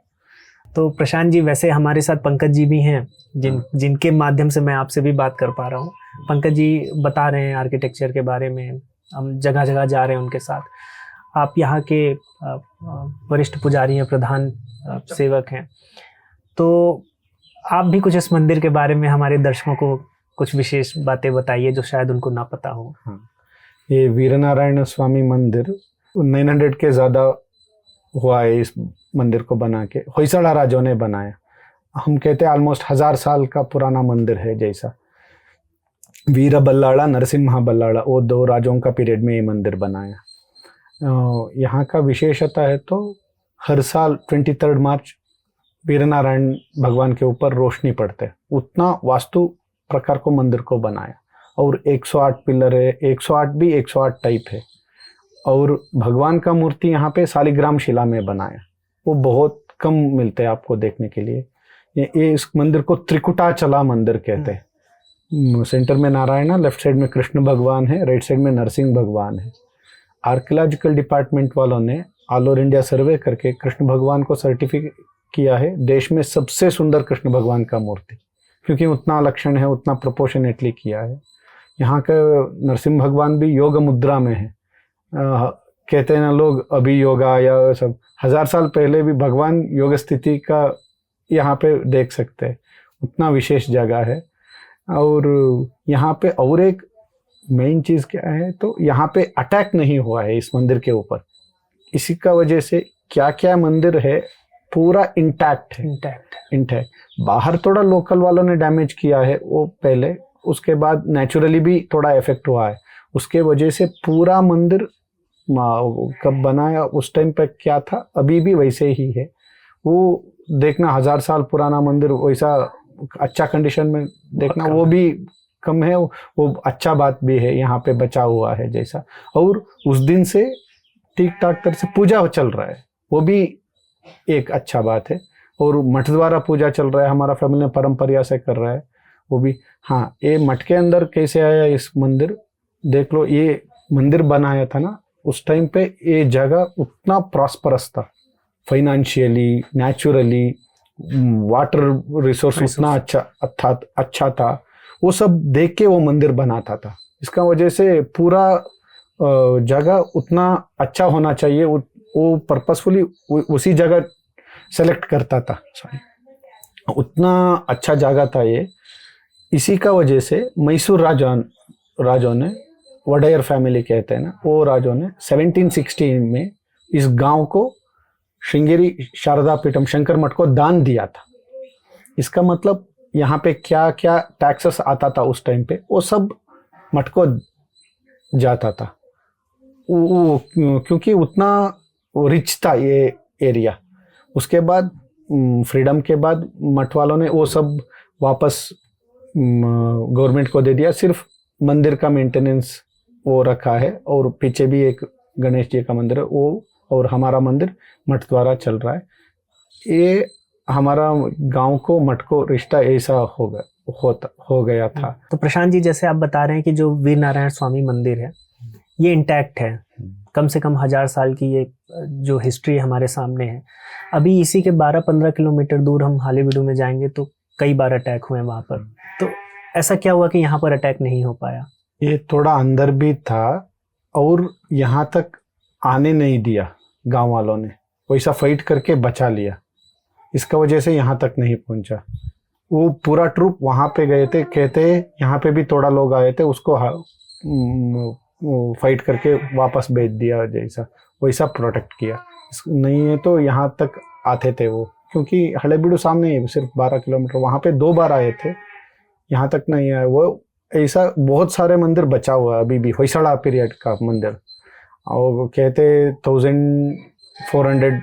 B: तो प्रशांत जी, वैसे हमारे साथ पंकज जी भी हैं, जिनके माध्यम से मैं आपसे भी बात कर पा रहा हूँ। पंकज जी बता रहे हैं आर्किटेक्चर के बारे में, हम जगह जगह जा रहे हैं उनके साथ। आप यहाँ के वरिष्ठ पुजारी हैं, प्रधान सेवक हैं, तो आप भी कुछ इस मंदिर के बारे में हमारे दर्शकों को कुछ विशेष बातें बताइए जो शायद उनको ना पता हो।
C: हाँ, ये वीर नारायण स्वामी मंदिर 900 के ज़्यादा हुआ है इस मंदिर को बना के। होयसड़ा राजाओं ने बनाया। हम कहते हैं ऑलमोस्ट 1000 साल का पुराना मंदिर है। जैसा वीर बल्लाड़ा, नरसिम्हा बल्लाड़ा, वो 2 राजाओं का पीरियड में ये मंदिर बनाया। यहाँ का विशेषता है तो हर साल 23 मार्च वीर नारायण भगवान के ऊपर रोशनी पड़ते है। उतना वास्तु प्रकार को मंदिर को बनाया। और 108 पिलर है, 108 भी 108 टाइप है। और भगवान का मूर्ति यहाँ पे शालिग्राम शिला में बनाया। वो बहुत कम मिलते हैं आपको देखने के लिए। ये इस मंदिर को त्रिकुटाचला मंदिर कहते हैं। सेंटर में नारायण, लेफ्ट साइड में कृष्ण भगवान है, राइट साइड में नरसिंह भगवान है। आर्कियोलॉजिकल डिपार्टमेंट वालों ने ऑल ओवर इंडिया सर्वे करके कृष्ण भगवान को सर्टिफिकेट किया है देश में सबसे सुंदर कृष्ण भगवान का मूर्ति, क्योंकि उतना लक्षण है, उतना प्रोपोर्शनेटली किया है। यहाँ का नरसिंह भगवान भी योग मुद्रा में है। कहते हैं ना लोग अभी योगा या सब, 1000 साल पहले भी भगवान योग स्थिति का यहाँ पे देख सकते हैं। उतना विशेष जगह है। और यहाँ पे और एक मेन चीज़ क्या है, तो यहाँ पे अटैक नहीं हुआ है इस मंदिर के ऊपर। इसी का वजह से क्या क्या मंदिर है पूरा इंटैक्ट है। इंटैक्ट बाहर थोड़ा लोकल वालों ने डैमेज किया है वो पहले, उसके बाद नेचुरली भी थोड़ा इफेक्ट हुआ है। उसके वजह से पूरा मंदिर कब बनाया उस टाइम पे क्या था, अभी भी वैसे ही है। वो देखना 1000 साल पुराना मंदिर वैसा अच्छा कंडीशन में देखना वो भी कम है, वो अच्छा बात भी है, यहाँ पे बचा हुआ है जैसा। और उस दिन से ठीक ठाक तरह से पूजा चल रहा है, वो भी एक अच्छा बात है। और मठ द्वारा पूजा चल रहा है, हमारा फैमिली परंपरा से कर रहा है वो भी। हाँ, ये मठ के अंदर कैसे आया इस मंदिर, देख लो। ये मंदिर बनाया था ना उस टाइम पे, ये जगह उतना प्रॉस्परस था फाइनेंशियली, नेचुरली, वाटर रिसोर्स उतना अच्छा था। वो सब देख के वो मंदिर बनाता था। इसका वजह से पूरा जगह उतना अच्छा होना चाहिए, वो पर्पसफुली उसी जगह सेलेक्ट करता था। उतना अच्छा जगह था ये। इसी का वजह से मैसूर राजों ने, वडेयर फैमिली कहते हैं ना, वो राजों ने 1716 में इस गांव को श्रृंगेरी शारदा पीठम शंकर मठ को दान दिया था। इसका मतलब यहाँ पे क्या क्या टैक्सेस आता था उस टाइम पे, वो सब मठ को जाता था। क्योंकि उतना रिच था ये एरिया। उसके बाद फ्रीडम के बाद मठ वालों ने वो सब वापस गवर्नमेंट को दे दिया। सिर्फ मंदिर का मेंटेनेंस वो रखा है, और पीछे भी एक गणेश जी का मंदिर है वो, और हमारा मंदिर मठ द्वारा चल रहा है। ये हमारा गांव को मठ को रिश्ता ऐसा हो गया था।
B: तो प्रशांत जी, जैसे आप बता रहे हैं कि जो वीर नारायण स्वामी मंदिर है ये इंटैक्ट है, कम से कम 1000 साल की ये जो हिस्ट्री हमारे सामने है। अभी इसी के 12-15 किलोमीटर दूर हम हालेबिडु में जाएंगे तो कई बार अटैक हुए वहाँ पर। तो ऐसा क्या हुआ कि यहाँ पर अटैक नहीं हो पाया?
C: ये थोड़ा अंदर भी था और यहाँ तक आने नहीं दिया गांव वालों ने, वैसा फाइट करके बचा लिया। इसका वजह से यहाँ तक नहीं पहुंचा। वो पूरा ट्रूप वहाँ पे गए थे, कहते यहाँ पे भी थोड़ा लोग आए थे, उसको फाइट करके वापस भेज दिया, जैसा वैसा प्रोटेक्ट किया। नहीं है तो यहाँ तक आते थे वो, क्योंकि हलेबीडु सामने है, सिर्फ 12 किलोमीटर। वहाँ पे 2 बार आए थे, यहाँ तक नहीं आए वो। ऐसा बहुत सारे मंदिर बचा हुआ है अभी भी, होयसड़ा पीरियड का मंदिर, और कहते 1400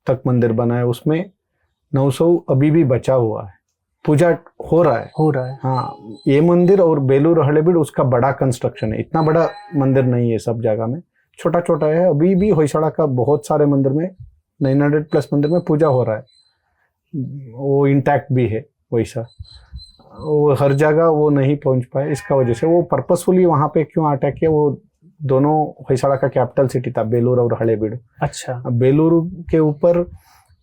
C: तक मंदिर बना है, उसमें 900 अभी भी बचा हुआ है, पूजा हो रहा है। हाँ, ये मंदिर और बेलूर हलेबीडु उसका बड़ा कंस्ट्रक्शन है। इतना बड़ा मंदिर नहीं है, सब जगह में छोटा छोटा है। अभी भी होयसड़ा का बहुत सारे मंदिर में 900+ मंदिर में पूजा हो रहा है, वो इंटैक्ट भी है वैसा। वो हर जगह वो नहीं पहुंच पाए, इसका वजह से वो पर्पसफुली वहाँ पे क्यों अटैक किया। वो दोनों होयसड़ा का कैपिटल सिटी था, बेलूर और हलेबीडु।
B: अच्छा।
C: बेलूर के ऊपर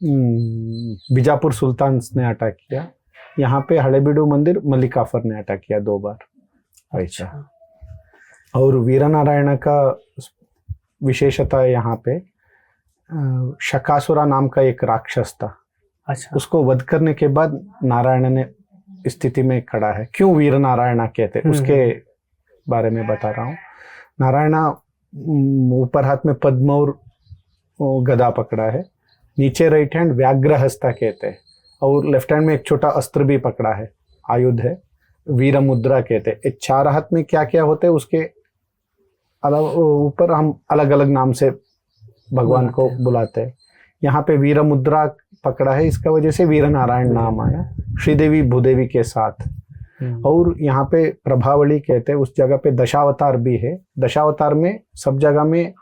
C: बीजापुर सुल्तान ने अटैक किया, यहाँ पे हलेबीडु मंदिर मलिक काफर ने अटैक किया 2 बार वैसा। और वीरनारायण का विशेषता है यहाँ पे, शकासुरा नाम का एक राक्षस था।
B: अच्छा।
C: उसको वध करने के बाद नारायण ने स्थिति में खड़ा है। क्यों वीर नारायण कहते उसके बारे में बता रहा हूँ। नारायण ऊपर हाथ में पद्म और गदा पकड़ा है, नीचे राइट हैंड व्याघ्र हस्ता कहते हैं, और लेफ्ट हैंड में एक छोटा अस्त्र भी पकड़ा है, आयुध है, वीर मुद्रा कहते हैं। 4 हाथ में क्या क्या होते हैं उसके अलग ऊपर हम अलग अलग नाम से भगवान को बुलाते हैं। यहाँ पे वीर मुद्रा पकड़ा है, इसका वजह से वीर नारायण नाम आया, श्रीदेवी भूदेवी के साथ। और यहाँ पे प्रभावली कहते हैं, उस जगह पे दशावतार भी है। दशावतार में सब जगह में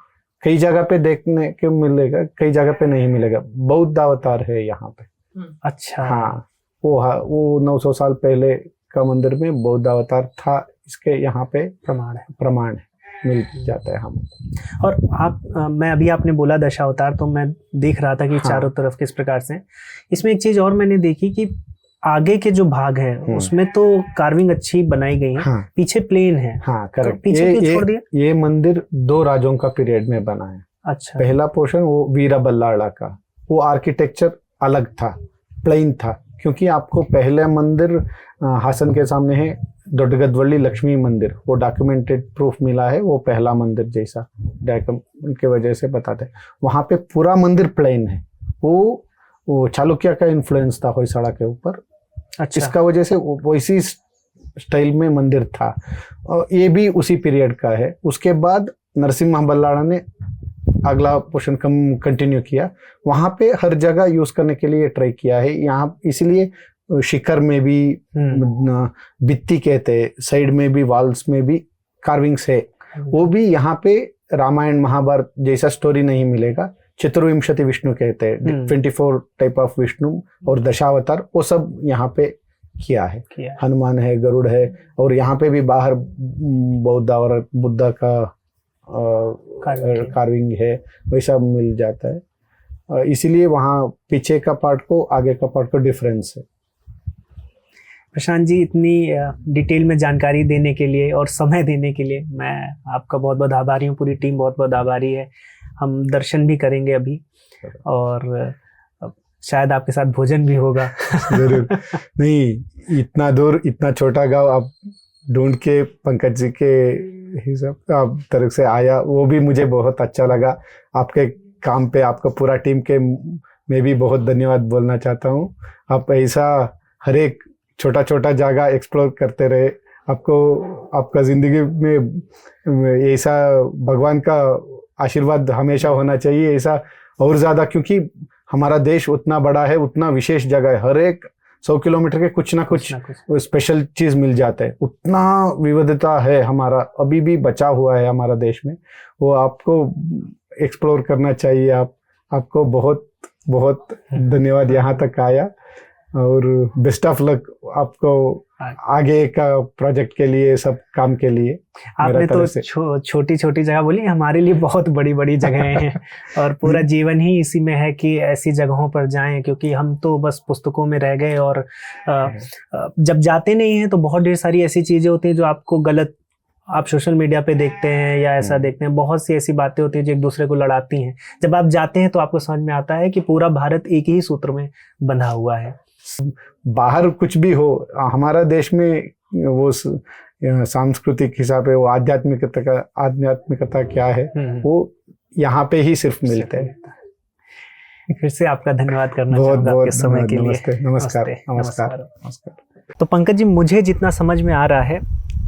C: कई जगह पे देखने को मिलेगा, कई जगह पे नहीं मिलेगा। बौद्ध अवतार है यहाँ पे।
B: अच्छा।
C: हाँ, वो 900 साल पहले का मंदिर में बौद्ध अवतार था, इसके यहाँ पे प्रमाण मिल जाता है हम।
B: और आप मैं अभी आपने बोला दशावतार, तो मैं देख रहा था कि
C: हाँ।
B: चारों तरफ किस प्रकार से। इसमें एक चीज और मैंने देखी कि आगे के जो भाग है उसमें तो कार्विंग अच्छी बनाई गई है।
C: हाँ।
B: पीछे प्लेन है।
C: हाँ, करेक्ट।
B: तो पीछे क्यों छोड़ दिया?
C: ये मंदिर 2 राजों का पीरियड में बना है।
B: अच्छा।
C: पहला पोर्शन वो वीरा बल्लाड़ा का, वो आर्किटेक्चर अलग था, प्लेन था। क्योंकि आपको पहले मंदिर हासन के सामने है दोड्डगदवल्ली लक्ष्मी मंदिर, वो डॉक्यूमेंटेड प्रूफ मिला है, वो पहला मंदिर जैसा उनके वजह से बताते। वहाँ पे पूरा मंदिर प्लेन है, वो चालुक्य का इन्फ्लुएंस था होयसड़ा के ऊपर।
B: अच्छा।
C: इसका वजह से वैसी स्टाइल में मंदिर था, और ये भी उसी पीरियड का है। उसके बाद नरसिम्हा बल्लाड़ा ने अगला पोर्शन कंटिन्यू किया, वहां पे हर जगह यूज करने के लिए ट्राई किया है। यहाँ इसलिए शिखर में भी भित्ति कहते हैं, साइड में भी, वॉल्स में भी कार्विंग्स है। वो भी यहाँ पे रामायण महाभारत जैसा स्टोरी नहीं मिलेगा। चतुर्विंशति विष्णु कहते हैं, 24 टाइप ऑफ विष्णु और दशावतार, वो सब यहाँ पे किया है। हनुमान है, गरुड़ है, और यहाँ पे भी बाहर बौद्ध और बुद्ध का कार्विंग है, वैसा मिल जाता है। इसीलिए वहाँ पीछे का पार्ट को आगे का पार्ट को डिफरेंस है।
B: प्रशांत जी, इतनी डिटेल में जानकारी देने के लिए और समय देने के लिए मैं आपका बहुत बहुत आभारी हूँ। पूरी टीम बहुत बहुत आभारी है। हम दर्शन भी करेंगे अभी, और शायद आपके साथ भोजन भी होगा।
C: जरूर। नहीं, इतना दूर, इतना छोटा गांव आप ढूंढ के पंकज जी के हिसाब आप तरफ से आया, वो भी मुझे बहुत अच्छा लगा। आपके काम पे आपका पूरा टीम के मैं भी बहुत धन्यवाद बोलना चाहता हूँ। आप ऐसा हर एक छोटा छोटा जगह एक्सप्लोर करते रहे। आपको आपका ज़िंदगी में ऐसा भगवान का आशीर्वाद हमेशा होना चाहिए, ऐसा और ज़्यादा, क्योंकि हमारा देश उतना बड़ा है, उतना विशेष जगह है, हर एक 100 किलोमीटर के कुछ ना कुछ स्पेशल चीज़ मिल जाता है। उतना विविधता है हमारा, अभी भी बचा हुआ है हमारा देश में, वो आपको एक्सप्लोर करना चाहिए। आपको बहुत बहुत धन्यवाद यहाँ तक आया, और बेस्ट ऑफ लक आपको आगे का प्रोजेक्ट के लिए, सब काम के लिए।
B: आपने तो छोटी छोटी जगह बोली, हमारे लिए बहुत बड़ी बड़ी जगहें हैं और पूरा जीवन ही इसी में है कि ऐसी जगहों पर जाएं, क्योंकि हम तो बस पुस्तकों में रह गए और जब जाते नहीं हैं तो बहुत ढेर सारी ऐसी चीज़ें होती हैं जो आपको गलत, आप सोशल मीडिया पे देखते हैं या ऐसा देखते हैं, बहुत सी ऐसी बातें होती हैं जो एक दूसरे को लड़ाती हैं। जब आप जाते हैं तो आपको समझ में आता है कि पूरा भारत एक ही सूत्र में बंधा हुआ है।
C: बाहर कुछ भी हो, हमारा देश में वो सांस्कृतिक हिसाब है, वो आध्यात्मिकता क्या है, वो यहाँ पे ही सिर्फ मिलते हैं।
B: फिर से आपका धन्यवाद करना
C: बहुत
B: चाहूँगा
C: बहुत
B: आपके समय के लिए।
C: नमस्कार।
B: नमस्कार। तो पंकज जी, मुझे जितना समझ में आ रहा है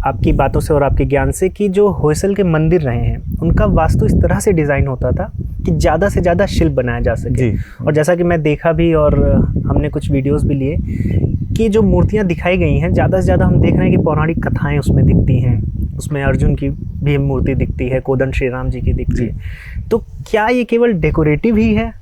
B: आपकी बातों से और आपके ज्ञान से कि जो होयसल के मंदिर रहे हैं उनका वास्तु इस तरह से डिज़ाइन होता था कि ज़्यादा से ज़्यादा शिल्प बनाया जा सके। और जैसा कि मैं देखा भी और हमने कुछ वीडियोस भी लिए कि जो मूर्तियां दिखाई गई हैं, ज़्यादा से ज़्यादा हम देख रहे हैं कि पौराणिक कथाएं उसमें दिखती हैं। उसमें अर्जुन की भी मूर्ति दिखती है, कोदंड श्री राम जी की दिखती है। तो क्या ये केवल डेकोरेटिव ही है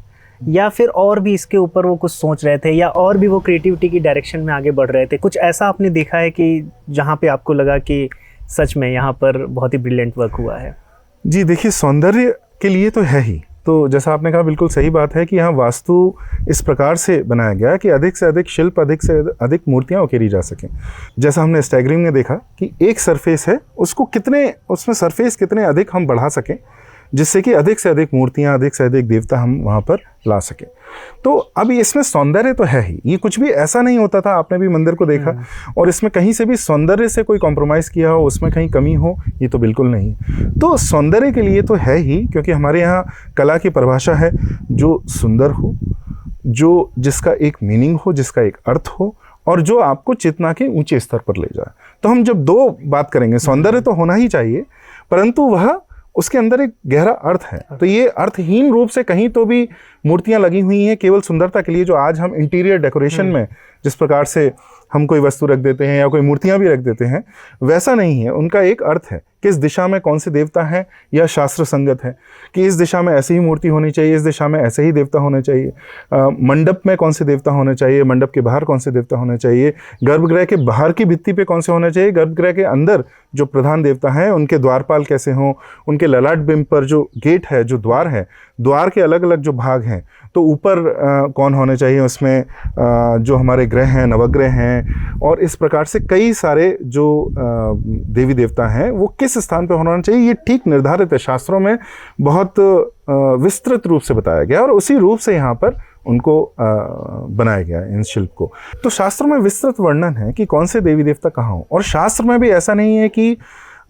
B: या फिर और भी इसके ऊपर वो कुछ सोच रहे थे, या और भी वो क्रिएटिविटी की डायरेक्शन में आगे बढ़ रहे थे? कुछ ऐसा आपने देखा है कि जहाँ पे आपको लगा कि सच में यहाँ पर बहुत ही ब्रिलियंट वर्क हुआ है?
A: जी देखिए, सौंदर्य के लिए तो है ही। तो जैसा आपने कहा, बिल्कुल सही बात है कि यहाँ वास्तु इस प्रकार से बनाया गया कि अधिक से अधिक शिल्प, अधिक से अधिक मूर्तियाँ उकेरी जा सकें। जैसा हमने स्टैगरिंग में देखा कि एक सरफेस है, उसको कितने, उसमें सरफेस कितने अधिक हम बढ़ा सकें जिससे कि अधिक से अधिक मूर्तियाँ, अधिक से अधिक देवता हम वहाँ पर ला सकें। तो अब इसमें सौंदर्य तो है ही, ये कुछ भी ऐसा नहीं होता था, आपने भी मंदिर को देखा, और इसमें कहीं से भी सौंदर्य से कोई कॉम्प्रोमाइज़ किया हो, उसमें कहीं कमी हो, ये तो बिल्कुल नहीं। तो सौंदर्य के लिए तो है ही, क्योंकि हमारे यहाँ कला की परिभाषा है जो सुंदर हो, जो जिसका एक मीनिंग हो, जिसका एक अर्थ हो, और जो आपको चेतना के ऊंचे स्तर पर ले जाए। तो हम जब दो बात करेंगे, सौंदर्य तो होना ही चाहिए, परंतु वह उसके अंदर एक गहरा अर्थ है। तो ये अर्थहीन रूप से कहीं तो भी मूर्तियां लगी हुई हैं केवल सुंदरता के लिए, जो आज हम इंटीरियर डेकोरेशन में जिस प्रकार से हम कोई वस्तु रख देते हैं या कोई मूर्तियां भी रख देते हैं, वैसा नहीं है। उनका एक अर्थ है, किस दिशा में कौन से देवता हैं, यह शास्त्र संगत है कि इस दिशा में ऐसी ही मूर्ति होनी चाहिए, इस दिशा में ऐसे ही देवता होने चाहिए, मंडप में कौन से देवता होने चाहिए, मंडप के बाहर कौन से देवता होने चाहिए, गर्भगृह के बाहर की भित्ति पे कौन से होने चाहिए, गर्भगृह के अंदर जो प्रधान देवता हैं उनके द्वारपाल कैसे हों, उनके ललाट बिंब पर जो गेट है, जो द्वार है, द्वार के अलग अलग जो भाग हैं, तो ऊपर कौन होने चाहिए, उसमें जो हमारे ग्रह हैं, नवग्रह हैं, और इस प्रकार से कई सारे जो देवी देवता हैं वो किस स्थान पर होना चाहिए, ये ठीक निर्धारित है। शास्त्रों में बहुत विस्तृत रूप से बताया गया और उसी रूप से यहाँ पर उनको बनाया गया इन शिल्प को। तो शास्त्र में विस्तृत वर्णन है कि कौन से देवी देवता कहाँ हो, और शास्त्र में भी ऐसा नहीं है कि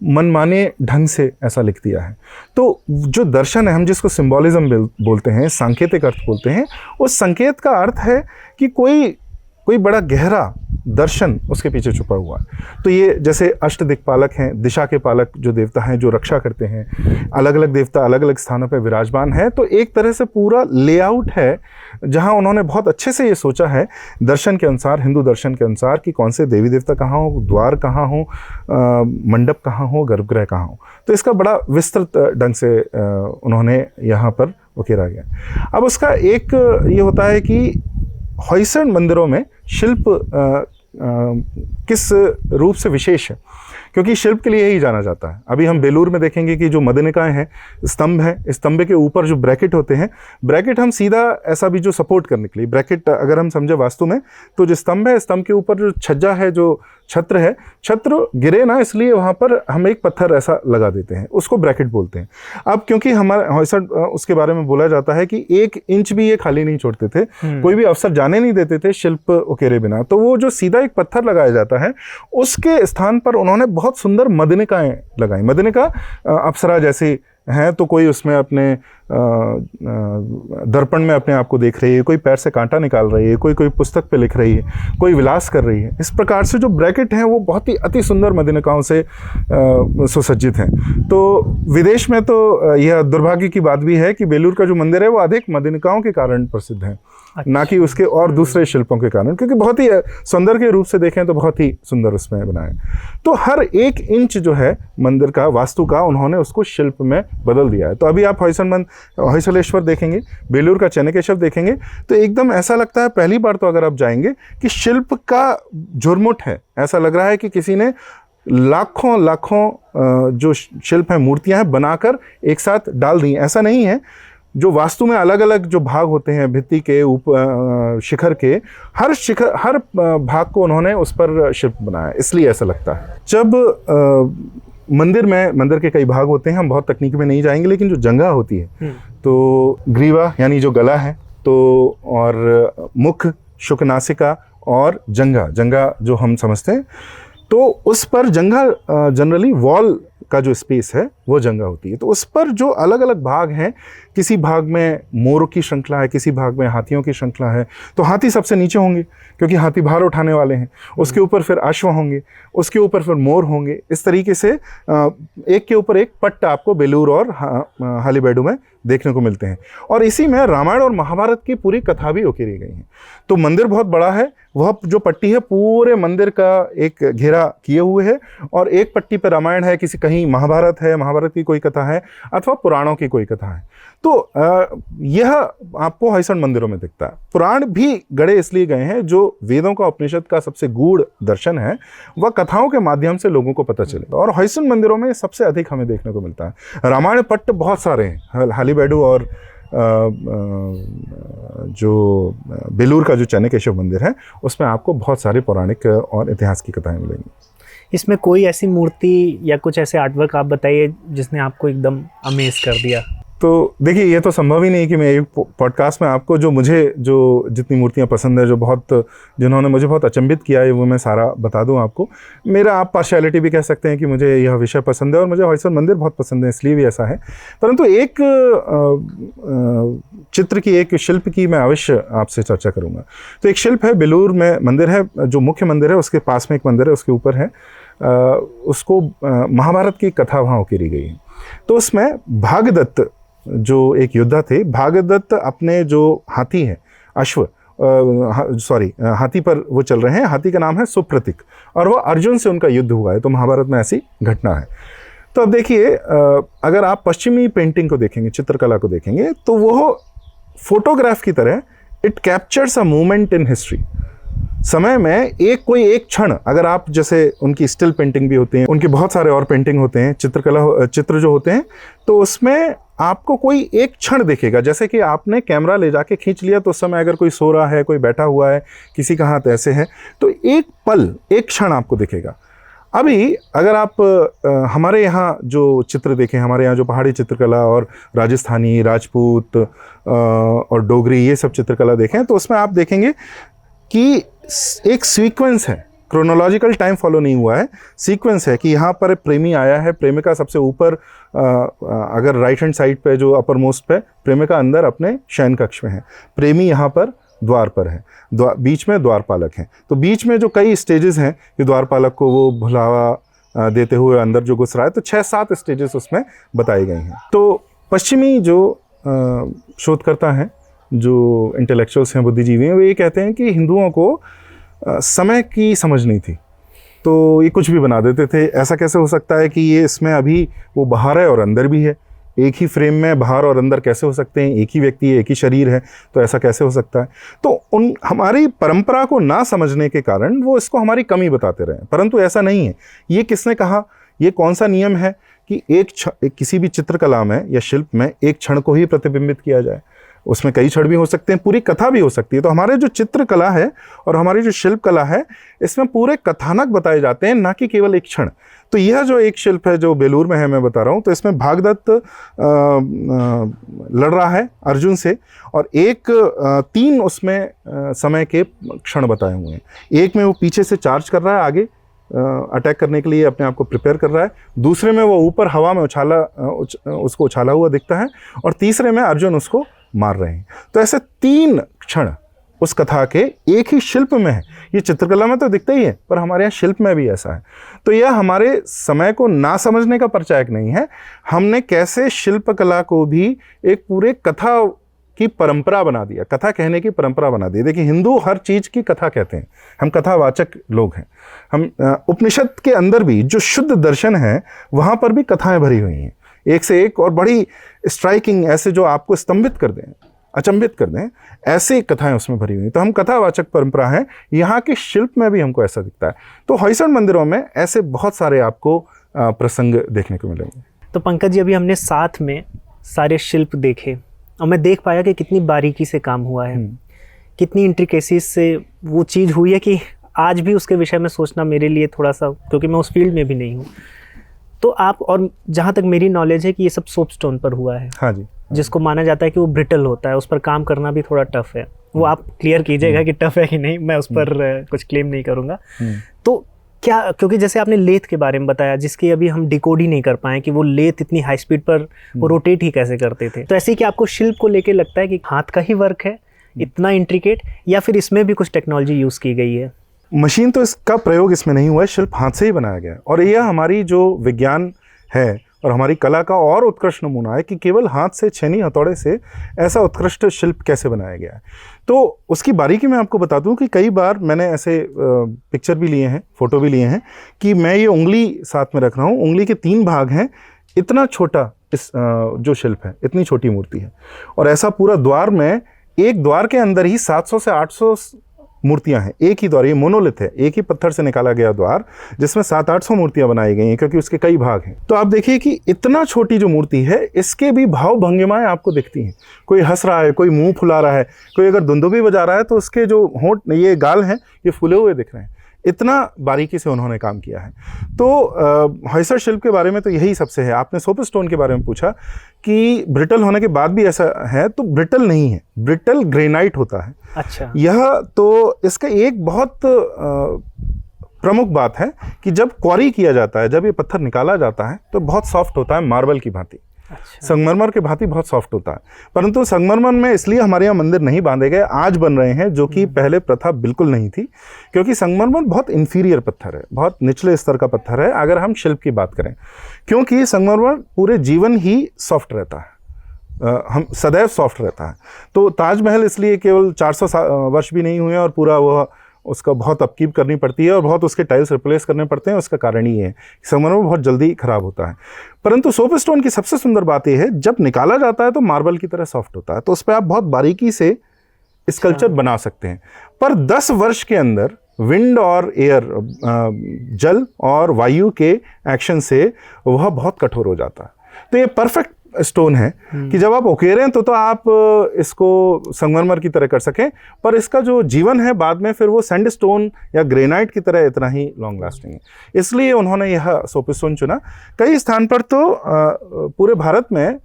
A: मनमाने ढंग से ऐसा लिख दिया है। तो जो दर्शन है, हम जिसको सिंबॉलिज्म बोलते हैं, सांकेतिक अर्थ बोलते हैं, उस संकेत का अर्थ है कि कोई बड़ा गहरा दर्शन उसके पीछे छुपा हुआ है। तो ये जैसे अष्ट दिक्पालक हैं, दिशा के पालक जो देवता हैं, जो रक्षा करते हैं, अलग अलग देवता अलग अलग स्थानों पर विराजमान है। तो एक तरह से पूरा लेआउट है जहां उन्होंने बहुत अच्छे से ये सोचा है दर्शन के अनुसार, हिंदू दर्शन के अनुसार, कि कौन से देवी देवता कहाँ हो, द्वार कहाँ हो, मंडप कहाँ हो, गर्भगृह कहाँ हो। तो इसका बड़ा विस्तृत ढंग से उन्होंने यहाँ पर उकेरा गया। अब उसका एक ये होता है कि होयसड़ मंदिरों में शिल्प किस रूप से विशेष है, क्योंकि शिल्प के लिए ही जाना जाता है। अभी हम बेलूर में देखेंगे कि जो मदनिकाएं हैं, स्तंभ हैं, स्तंभ के ऊपर जो ब्रैकेट होते हैं, ब्रैकेट हम सीधा ऐसा भी जो सपोर्ट करने के लिए, ब्रैकेट अगर हम समझे वास्तु में, तो जो स्तंभ है, स्तंभ के ऊपर जो छज्जा है, जो छत्र है, छत्र गिरे ना इसलिए वहाँ पर हम एक पत्थर ऐसा लगा देते हैं, उसको ब्रैकेट बोलते हैं। अब क्योंकि हमारे होयसड़ उसके बारे में बोला जाता है कि 1 इंच भी ये खाली नहीं छोड़ते थे, कोई भी अफसर जाने नहीं देते थे शिल्प उकेरे बिना। तो वो जो सीधा एक पत्थर लगाया जाता है उसके स्थान पर उन्होंने बहुत सुंदर मदनिकाएं लगाई। मदनिका अप्सरा जैसी हैं, तो कोई उसमें अपने दर्पण में अपने आप को देख रही है, कोई पैर से कांटा निकाल रही है, कोई पुस्तक पे लिख रही है, कोई विलास कर रही है। इस प्रकार से जो ब्रैकेट हैं वो बहुत ही अति सुंदर मदनिकाओं से सुसज्जित हैं। तो विदेश में तो यह दुर्भाग्य की बात भी है कि बेलूर का जो मंदिर है वो अधिक मदनिकाओं के कारण प्रसिद्ध है, ना कि उसके और दूसरे शिल्पों के कारण, क्योंकि बहुत ही सौंदर्य के रूप से देखें तो बहुत ही सुंदर उसमें बनाए। तो हर 1 इंच जो है मंदिर का वास्तु का उन्होंने उसको शिल्प में बदल दिया है। तो अभी आप होयसलेश्वर देखेंगे, बेलूर का चेन्नकेशव देखेंगे तो एकदम ऐसा लगता है, पहली बार तो अगर आप जाएंगे, कि शिल्प का झुरमुट है। ऐसा लग रहा है कि किसी ने लाखों लाखों जो शिल्प हैं, मूर्तियां हैं, बनाकर एक साथ डाल दी। ऐसा नहीं है, जो वास्तु में अलग अलग जो भाग होते हैं, भित्ति के ऊपर शिखर के, हर भाग को उन्होंने उस पर शिल्प बनाया, इसलिए ऐसा लगता है। जब मंदिर के कई भाग होते हैं, हम बहुत तकनीक में नहीं जाएंगे, लेकिन जो जंघा होती है, तो ग्रीवा यानी जो गला है, तो और मुख, शुकनासिका और जंघा जो हम समझते हैं, तो उस पर जंघा जनरली वॉल का जो स्पेस है वो जंघा होती है। तो उस पर जो अलग अलग भाग हैं, किसी भाग में मोर की श्रृंखला है, किसी भाग में हाथियों की श्रृंखला है, तो हाथी सबसे नीचे होंगे क्योंकि हाथी भार उठाने वाले हैं, उसके ऊपर फिर अश्व होंगे, उसके ऊपर फिर मोर होंगे। इस तरीके से एक के ऊपर एक पट्ट आपको बेलूर और हालीबैडू में देखने को मिलते हैं। और इसी में रामायण और महाभारत की पूरी कथा भी उकेरी गई है। तो मंदिर बहुत बड़ा है, वह जो पट्टी है पूरे मंदिर का एक घेरा किए हुए है, और एक पट्टी पर रामायण है, कहीं महाभारत है, महाभारत की कोई कथा है, अथवा पुराणों की कोई कथा है। तो यह आपको होयसड़ मंदिरों में दिखता है। पुराण भी गढ़े इसलिए गए हैं, जो वेदों का, उपनिषद का सबसे गूढ़ दर्शन है, वह कथाओं के माध्यम से लोगों को पता चले। और होयसड़ मंदिरों में सबसे अधिक हमें देखने को मिलता है। रामायण पट्ट बहुत सारे हैं, हालीबैडू और जो बेलूर का जो चेन्नकेशव मंदिर है, उसमें आपको बहुत सारे पौराणिक और इतिहास की कथाएं मिलेंगी।
B: इसमें कोई ऐसी मूर्ति या कुछ ऐसे आर्टवर्क आप बताइए जिसने आपको एकदम अमेज कर दिया।
A: तो देखिए, ये तो संभव ही नहीं कि मैं एक पॉडकास्ट में आपको जो जितनी मूर्तियां पसंद है, जिन्होंने मुझे बहुत अचंभित किया है, वो मैं सारा बता दूं आपको। मेरा आप पार्शियलिटी भी कह सकते हैं कि मुझे यह विषय पसंद है और मुझे होयसड़ मंदिर बहुत पसंद है, इसलिए भी ऐसा है। परंतु एक चित्र की, एक शिल्प की मैं अवश्य आपसे चर्चा करूँगा। तो एक शिल्प है, बेलूर में मंदिर है, जो मुख्य मंदिर है उसके पास में एक मंदिर है, उसके ऊपर है, उसको महाभारत की कथा वहाँ उकेरी गई है। तो उसमें भागदत्त जो एक योद्धा थे, भागदत्त अपने जो हाथी है, हाथी पर वो चल रहे हैं, हाथी का नाम है सुप्रतिक, और वो अर्जुन से उनका युद्ध हुआ है। तो महाभारत में ऐसी घटना है। तो अब देखिए, अगर आप पश्चिमी पेंटिंग को देखेंगे, चित्रकला को देखेंगे, तो वो फोटोग्राफ की तरह it captures a moment in history. समय में कोई एक क्षण, अगर आप, जैसे उनकी स्टिल पेंटिंग भी होती हैं, उनके बहुत सारे और पेंटिंग होते हैं, चित्र जो होते हैं, तो उसमें आपको कोई एक क्षण दिखेगा। जैसे कि आपने कैमरा ले जाके खींच लिया, तो उस समय अगर कोई सो रहा है, कोई बैठा हुआ है, किसी का हाथ ऐसे है, तो एक पल, एक क्षण आपको दिखेगा। अभी अगर आप हमारे यहाँ जो चित्र देखें, हमारे यहाँ जो पहाड़ी चित्रकला और राजस्थानी, राजपूत और डोगरी, ये सब चित्रकला देखें, तो उसमें आप देखेंगे कि एक सीक्वेंस है, क्रोनोलॉजिकल टाइम फॉलो नहीं हुआ है, सीक्वेंस है कि यहाँ पर प्रेमी आया है, प्रेमिका सबसे ऊपर, अगर राइट हैंड साइड पे जो अपर मोस्ट पे, प्रेमिका अंदर अपने शयन कक्ष में है, प्रेमी यहाँ पर द्वार पर है, बीच में द्वारपालक हैं। तो बीच में जो कई स्टेजेस हैं कि द्वारपालक को वो भुलावा देते हुए अंदर जो घुस रहा है, तो 6-7 स्टेजेस उसमें बताए गए हैं। तो पश्चिमी जो शोधकर्ता हैं, जो इंटेलेक्चुअल्स हैं, बुद्धिजीवी हैं, वो ये कहते हैं कि हिंदुओं को समय की समझ नहीं थी, तो ये कुछ भी बना देते थे। ऐसा कैसे हो सकता है कि ये इसमें अभी वो बाहर है और अंदर भी है, एक ही फ्रेम में बाहर और अंदर कैसे हो सकते हैं? एक ही व्यक्ति है, एक ही शरीर है, तो ऐसा कैसे हो सकता है? तो हमारी परंपरा को ना समझने के कारण वो इसको हमारी कमी बताते रहे, परंतु ऐसा नहीं है। ये किसने कहा? ये कौन सा नियम है कि किसी भी चित्रकला में या शिल्प में एक क्षण को ही प्रतिबिंबित किया जाए? उसमें कई क्षण भी हो सकते हैं, पूरी कथा भी हो सकती है। तो हमारे जो चित्रकला है और हमारी जो शिल्प कला है, इसमें पूरे कथानक बताए जाते हैं, ना कि केवल एक क्षण। तो यह जो एक शिल्प है जो बेलूर में है, मैं बता रहा हूँ, तो इसमें भागदत्त लड़ रहा है अर्जुन से, और एक 3 उसमें समय के क्षण बताए हुए हैं। एक में वो पीछे से चार्ज कर रहा है, आगे अटैक करने के लिए अपने आप को प्रिपेयर कर रहा है। दूसरे में वो ऊपर हवा में उसको उछाला हुआ दिखता है, और तीसरे में अर्जुन उसको मार रहे हैं। तो ऐसे 3 क्षण उस कथा के एक ही शिल्प में है। ये चित्रकला में तो दिखता ही है, पर हमारे यहाँ शिल्प में भी ऐसा है। तो यह हमारे समय को ना समझने का परिचायक नहीं है, हमने कैसे शिल्पकला को भी एक पूरे कथा की परंपरा बना दिया, कथा कहने की परंपरा बना दी। देखिए, हिंदू हर चीज़ की कथा कहते हैं, हम कथावाचक लोग हैं। हम उपनिषद के अंदर भी जो शुद्ध दर्शन है, वहाँ पर भी कथाएं भरी हुई हैं, एक से एक, और बड़ी स्ट्राइकिंग, ऐसे जो आपको स्तंभित कर दें, अचंभित कर दें, ऐसी कथाएं उसमें भरी हुई। तो हम कथावाचक परंपरा है, यहाँ के शिल्प में भी हमको ऐसा दिखता है। तो होयसड़ मंदिरों में ऐसे बहुत सारे आपको प्रसंग देखने को मिलेंगे।
B: तो पंकज जी, अभी हमने साथ में सारे शिल्प देखे, और मैं देख पाया कि कितनी बारीकी से काम हुआ है, कितनी इंट्रिकेसी से वो चीज़ हुई है कि आज भी उसके विषय में सोचना मेरे लिए थोड़ा सा, क्योंकि मैं उस फील्ड में भी नहीं हूँ। तो आप, और जहाँ तक मेरी नॉलेज है कि ये सब सोप स्टोन पर हुआ है।
A: हाँ जी।
B: जिसको माना जाता है कि वो ब्रिटल होता है, उस पर काम करना भी थोड़ा टफ है। वो आप क्लियर कीजिएगा कि टफ है कि नहीं, मैं उस पर कुछ क्लेम नहीं करूँगा। तो क्या, क्योंकि जैसे आपने लेथ के बारे में बताया, जिसकी अभी हम डिकोड ही नहीं कर पाए कि वो लेथ इतनी हाई स्पीड पर वो रोटेट ही कैसे करते थे। तो ऐसे ही कि आपको शिल्प को लेके लगता है कि हाथ का ही वर्क है इतना इंट्रिकेट, या फिर इसमें भी कुछ टेक्नोलॉजी यूज़ की गई है?
A: मशीन तो इसका प्रयोग इसमें नहीं हुआ है, शिल्प हाथ से ही बनाया गया है। और यह हमारी जो विज्ञान है और हमारी कला का और उत्कृष्ट नमूना है कि केवल हाथ से, छेनी हथौड़े से ऐसा उत्कृष्ट शिल्प कैसे बनाया गया है। तो उसकी बारीकी मैं आपको बता दूं कि कई बार मैंने ऐसे पिक्चर भी लिए हैं, फोटो भी लिए हैं, कि मैं ये उंगली साथ में रख रहा हूँ, उंगली के 3 भाग हैं, इतना छोटा इस जो शिल्प है, इतनी छोटी मूर्ति है। और ऐसा पूरा द्वार में, एक द्वार के अंदर ही 700 से 800 मूर्तियां हैं, एक ही द्वार, ये मोनोलिथ है, एक ही पत्थर से निकाला गया द्वार, जिसमें 700-800 मूर्तियां बनाई गई हैं, क्योंकि उसके कई भाग हैं। तो आप देखिए कि इतना छोटी जो मूर्ति है, इसके भी भाव भंगिमाएं आपको दिखती हैं। कोई हंस रहा है, कोई मुंह फुला रहा है, कोई अगर दुंदुभी बजा रहा है तो उसके जो होंठ, ये गाल हैं, ये फूले हुए दिख रहे हैं। इतना बारीकी से उन्होंने काम किया है। तो होयसड़ शिल्प के बारे में तो यही सबसे है। आपने सोप स्टोन के बारे में पूछा कि ब्रिटल होने के बाद भी ऐसा है, तो ब्रिटल नहीं है, ब्रिटल ग्रेनाइट होता है।
B: अच्छा।
A: यह तो इसका एक बहुत प्रमुख बात है कि जब क्वारी किया जाता है, जब ये पत्थर निकाला जाता है, तो बहुत सॉफ्ट होता है, मार्बल की भांति।
B: अच्छा।
A: संगमरमर के भांति बहुत सॉफ्ट होता है। परंतु संगमरमर में इसलिए हमारे यहाँ मंदिर नहीं बांधे गए, आज बन रहे हैं, जो कि पहले प्रथा बिल्कुल नहीं थी, क्योंकि संगमरमर बहुत इन्फीरियर पत्थर है, बहुत निचले स्तर का पत्थर है अगर हम शिल्प की बात करें, क्योंकि संगमरमर पूरे जीवन ही सॉफ्ट रहता है, हम सदैव सॉफ्ट रहता है। तो ताजमहल इसलिए केवल 400 वर्ष भी नहीं हुए और पूरा वह उसका बहुत अपकीप करनी पड़ती है और बहुत उसके टाइल्स रिप्लेस करने पड़ते हैं। उसका कारण ही है संगमरमर बहुत जल्दी खराब होता है। परंतु सोप स्टोन की सबसे सुंदर बात यह है, जब निकाला जाता है तो मार्बल की तरह सॉफ्ट होता है, तो उस पर आप बहुत बारीकी से स्कल्पचर बना सकते हैं। पर 10 वर्ष के अंदर विंड और एयर, जल और वायु के एक्शन से वह बहुत कठोर हो जाता है। तो ये परफेक्ट स्टोन है कि जब आप उकेरें तो आप इसको संगमरमर की तरह कर सकें, पर इसका जो जीवन है बाद में फिर वो सैंड स्टोन या ग्रेनाइट की तरह इतना ही लॉन्ग लास्टिंग है। इसलिए उन्होंने यह सोप स्टोन चुना। कई स्थान पर तो पूरे भारत में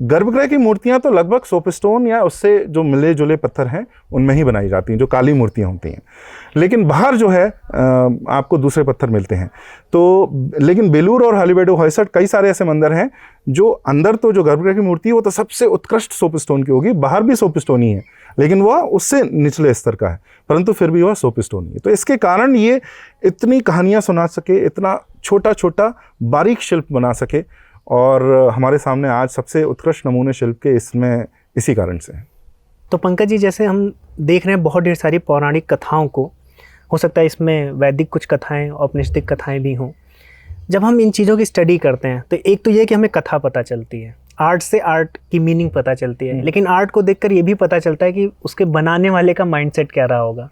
A: गर्भगृह की मूर्तियां तो लगभग सोप स्टोन या उससे जो मिले जुले पत्थर हैं उनमें ही बनाई जाती हैं, जो काली मूर्तियां होती हैं। लेकिन बाहर जो है आपको दूसरे पत्थर मिलते हैं। तो लेकिन बेलूर और हलेबीडु होयसड़ कई सारे ऐसे मंदिर हैं जो अंदर तो जो गर्भगृह की मूर्ति है वो तो सबसे उत्कृष्ट सोप स्टोन की होगी, बाहर भी सोप स्टोन ही है, लेकिन वह उससे निचले स्तर का है, परंतु फिर भी वह सोप स्टोन ही है। तो इसके कारण ये इतनी कहानियाँ सुना सके, इतना छोटा छोटा बारीक शिल्प बना सके, और हमारे सामने आज सबसे उत्कृष्ट नमूने शिल्प के इसमें इसी कारण से है।
B: तो पंकज जी, जैसे हम देख रहे हैं बहुत ढेर सारी पौराणिक कथाओं को, हो सकता है इसमें वैदिक कुछ कथाएं, औपनिषदिक कथाएं भी हों। जब हम इन चीज़ों की स्टडी करते हैं तो एक तो ये कि हमें कथा पता चलती है आर्ट से आर्ट की मीनिंग पता चलती है, लेकिन आर्ट को देखकर ये भी पता चलता है कि उसके बनाने वाले का माइंडसेट क्या रहा होगा।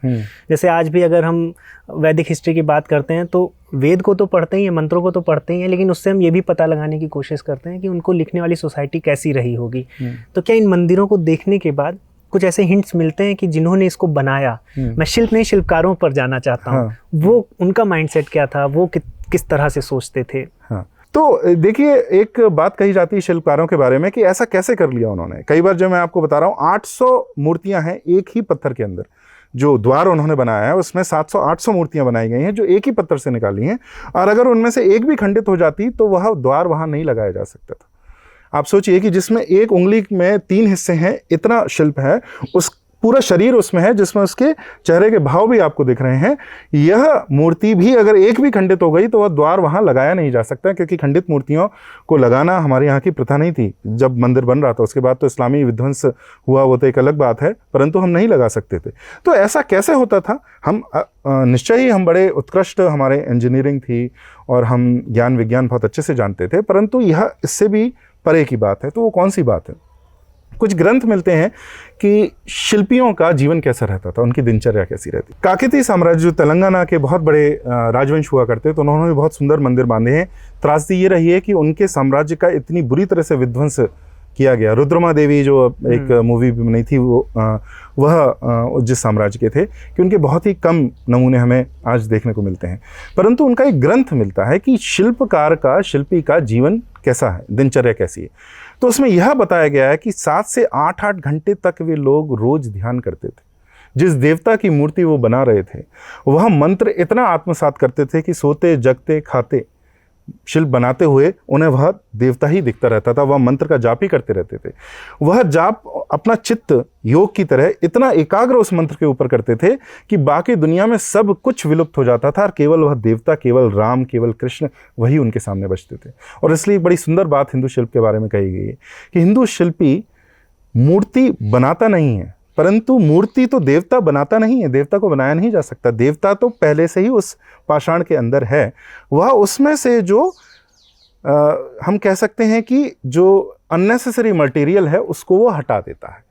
B: जैसे आज भी अगर हम वैदिक हिस्ट्री की बात करते हैं तो वेद को तो पढ़ते ही हैं, मंत्रों को तो पढ़ते ही हैं, लेकिन उससे हम ये भी पता लगाने की कोशिश करते हैं कि उनको लिखने वाली सोसाइटी कैसी रही होगी। तो क्या इन मंदिरों को देखने के बाद कुछ ऐसे हिंट्स मिलते हैं कि जिन्होंने इसको बनाया, मैं शिल्प नहीं शिल्पकारों पर जाना चाहता हूँ, वो उनका माइंडसेट क्या था, वो किस तरह से सोचते थे?
A: हाँ, तो देखिए एक बात कही जाती है शिल्पकारों के बारे में कि ऐसा कैसे कर लिया उन्होंने। कई बार जो मैं आपको बता रहा हूँ 800 मूर्तियां हैं एक ही पत्थर के अंदर, जो द्वार उन्होंने बनाया है उसमें 700-800 मूर्तियां बनाई गई हैं जो एक ही पत्थर से निकाली हैं, और अगर उनमें से एक भी खंडित हो जाती तो वह द्वार वहां नहीं लगाया जा सकता था। आप सोचिए कि जिसमें एक उंगली में 3 हिस्से हैं, इतना शिल्प है, उस पूरा शरीर उसमें है जिसमें उसके चेहरे के भाव भी आपको दिख रहे हैं। यह मूर्ति भी अगर एक भी खंडित हो गई तो वह द्वार वहां लगाया नहीं जा सकता, क्योंकि खंडित मूर्तियों को लगाना हमारे यहाँ की प्रथा नहीं थी। जब मंदिर बन रहा था उसके बाद तो इस्लामी विध्वंस हुआ, वो तो एक अलग बात है, परंतु हम नहीं लगा सकते थे। तो ऐसा कैसे होता था? हम निश्चय ही हम बड़े उत्कृष्ट, हमारे इंजीनियरिंग थी और हम ज्ञान विज्ञान बहुत अच्छे से जानते थे, परंतु यह इससे भी परे की बात है। तो वो कौन सी बात है? कुछ ग्रंथ मिलते हैं कि शिल्पियों का जीवन कैसा रहता था, उनकी दिनचर्या कैसी रहती। काकतीय साम्राज्य जो तेलंगाना के बहुत बड़े राजवंश हुआ करते, तो उन्होंने भी बहुत सुंदर मंदिर बांधे हैं। त्रासदी ये रही है कि उनके साम्राज्य का इतनी बुरी तरह से विध्वंस किया गया। रुद्रमा देवी जो एक मूवी भी बनी थी, वह जिस साम्राज्य के थे, कि उनके बहुत ही कम नमूने हमें आज देखने को मिलते हैं। परंतु उनका एक ग्रंथ मिलता है कि शिल्पकार का, शिल्पी का जीवन कैसा है, दिनचर्या कैसी है। तो उसमें यह बताया गया है कि 7 से 8-8 घंटे तक वे लोग रोज ध्यान करते थे। जिस देवता की मूर्ति वो बना रहे थे वह मंत्र इतना आत्मसात करते थे कि सोते जगते खाते शिल्प बनाते हुए उन्हें वह देवता ही दिखता रहता था। वह मंत्र का जाप ही करते रहते थे। वह जाप अपना चित्त योग की तरह इतना एकाग्र उस मंत्र के ऊपर करते थे कि बाकी दुनिया में सब कुछ विलुप्त हो जाता था और केवल वह देवता, केवल राम, केवल कृष्ण, वही उनके सामने बचते थे। और इसलिए एक बड़ी सुंदर बात हिंदू शिल्प के बारे में कही गई है कि हिंदू शिल्पी मूर्ति बनाता नहीं है, परंतु मूर्ति तो देवता बनाता नहीं है, देवता को बनाया नहीं जा सकता। देवता तो पहले से ही उस पाषाण के अंदर है। वह उसमें से जो हम कह सकते हैं कि जो अननेसेसरी मटेरियल है उसको वो हटा देता है।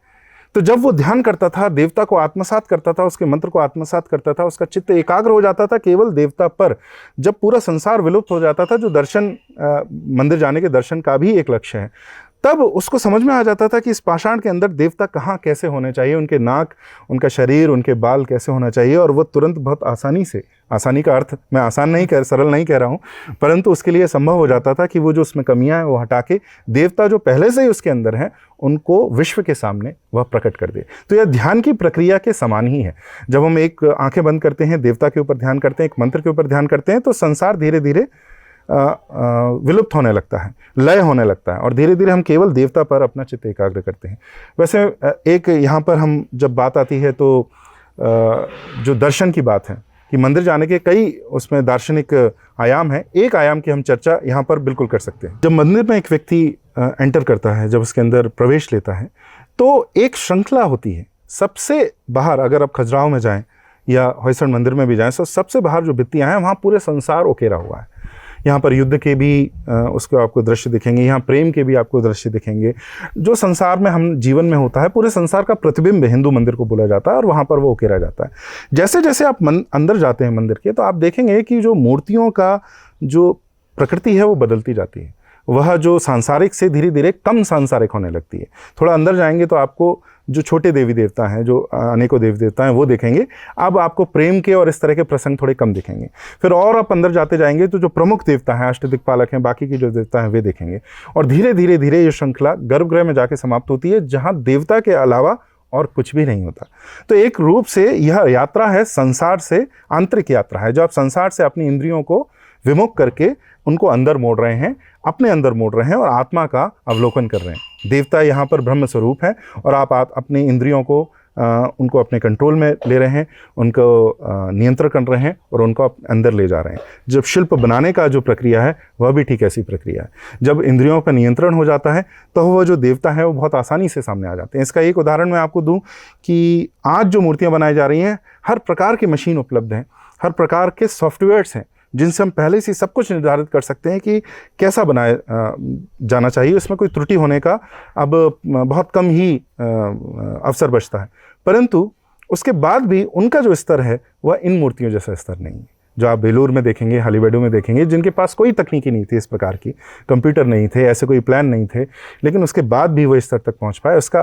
A: तो जब वो ध्यान करता था, देवता को आत्मसात करता था, उसके मंत्र को आत्मसात करता था, उसका चित्त एकाग्र हो जाता था केवल देवता पर। जब पूरा संसार विलुप्त हो जाता था, जो दर्शन मंदिर जाने के दर्शन का भी एक लक्ष्य है, तब उसको समझ में आ जाता था कि इस पाषाण के अंदर देवता कहाँ कैसे होने चाहिए, उनके नाक, उनका शरीर, उनके बाल कैसे होना चाहिए। और वो तुरंत बहुत आसानी से, आसानी का अर्थ मैं आसान नहीं सरल नहीं कह रहा हूँ, परंतु उसके लिए संभव हो जाता था कि वो जो उसमें कमियां हैं वो हटा के देवता जो पहले से ही उसके अंदर हैं उनको विश्व के सामने वह प्रकट कर दे। तो यह ध्यान की प्रक्रिया के समान ही है। जब हम एक आंखें बंद करते हैं, देवता के ऊपर ध्यान करते हैं, एक मंत्र के ऊपर ध्यान करते हैं, तो संसार धीरे धीरे विलुप्त होने लगता है, लय होने लगता है, और धीरे धीरे हम केवल देवता पर अपना चित्त एकाग्र करते हैं। वैसे एक यहाँ पर हम जब बात आती है तो जो दर्शन की बात है कि मंदिर जाने के कई उसमें दार्शनिक आयाम हैं। एक आयाम की हम चर्चा यहाँ पर बिल्कुल कर सकते हैं। जब मंदिर में एक व्यक्ति एंटर करता है, जब उसके अंदर प्रवेश लेता है, तो एक श्रृंखला होती है। सबसे बाहर अगर आप खजुराहो में जाएं या होयसड़ मंदिर में भी जाएं, तो सबसे बाहर जो भित्तियाँ हैं वहाँ पूरे संसार उकेरा हुआ है। यहाँ पर युद्ध के भी उसको आपको दृश्य दिखेंगे, यहाँ प्रेम के भी आपको दृश्य दिखेंगे। जो संसार में हम जीवन में होता है, पूरे संसार का प्रतिबिंब हिंदू मंदिर को बोला जाता है, और वहाँ पर वो उकेरा जाता है। जैसे जैसे आप अंदर जाते हैं मंदिर के, तो आप देखेंगे कि जो मूर्तियों का जो प्रकृति है वो बदलती जाती है। वह जो सांसारिक से धीरे धीरे कम सांसारिक होने लगती है। थोड़ा अंदर जाएंगे तो आपको जो छोटे देवी देवता हैं, जो अनेकों देवी देवता हैं, वो देखेंगे। अब आपको प्रेम के और इस तरह के प्रसंग थोड़े कम दिखेंगे। फिर और आप अंदर जाते जाएंगे तो जो प्रमुख देवता हैं, अष्टदिक्पालक हैं, बाकी की जो देवता हैं, वे देखेंगे। और धीरे धीरे धीरे ये श्रृंखला गर्भगृह में जाके समाप्त होती है, जहाँ देवता के अलावा और कुछ भी नहीं होता। तो एक रूप से यह यात्रा है, संसार से आंतरिक यात्रा है, जो आप संसार से अपनी इंद्रियों को विमुख करके उनको अंदर मोड़ रहे हैं, अपने अंदर मोड़ रहे हैं और आत्मा का अवलोकन कर रहे हैं। देवता यहाँ पर ब्रह्म स्वरूप है और आप अपनी इंद्रियों को उनको अपने कंट्रोल में ले रहे हैं, उनको नियंत्रण कर रहे हैं और उनको अंदर ले जा रहे हैं। जब शिल्प बनाने का जो प्रक्रिया है वह भी ठीक ऐसी प्रक्रिया है। जब इंद्रियों पर नियंत्रण हो जाता है तो वह जो देवता है वो बहुत आसानी से सामने आ जाते हैं। इसका एक उदाहरण मैं आपको दूं कि आज जो मूर्तियाँ बनाई जा रही हैं, हर प्रकार की मशीन उपलब्ध हैं, हर प्रकार के सॉफ्टवेयर्स हैं जिनसे हम पहले से सब कुछ निर्धारित कर सकते हैं कि कैसा बनाया जाना चाहिए, उसमें कोई त्रुटि होने का अब बहुत कम ही अवसर बचता है। परंतु उसके बाद भी उनका जो स्तर है वह इन मूर्तियों जैसा स्तर नहीं है जो आप बेलूर में देखेंगे, हॉलीवुड में देखेंगे, जिनके पास कोई तकनीकी नहीं थी इस प्रकार की, कंप्यूटर नहीं थे, ऐसे कोई प्लान नहीं थे, लेकिन उसके बाद भी वो इस स्तर तक पहुंच पाए। उसका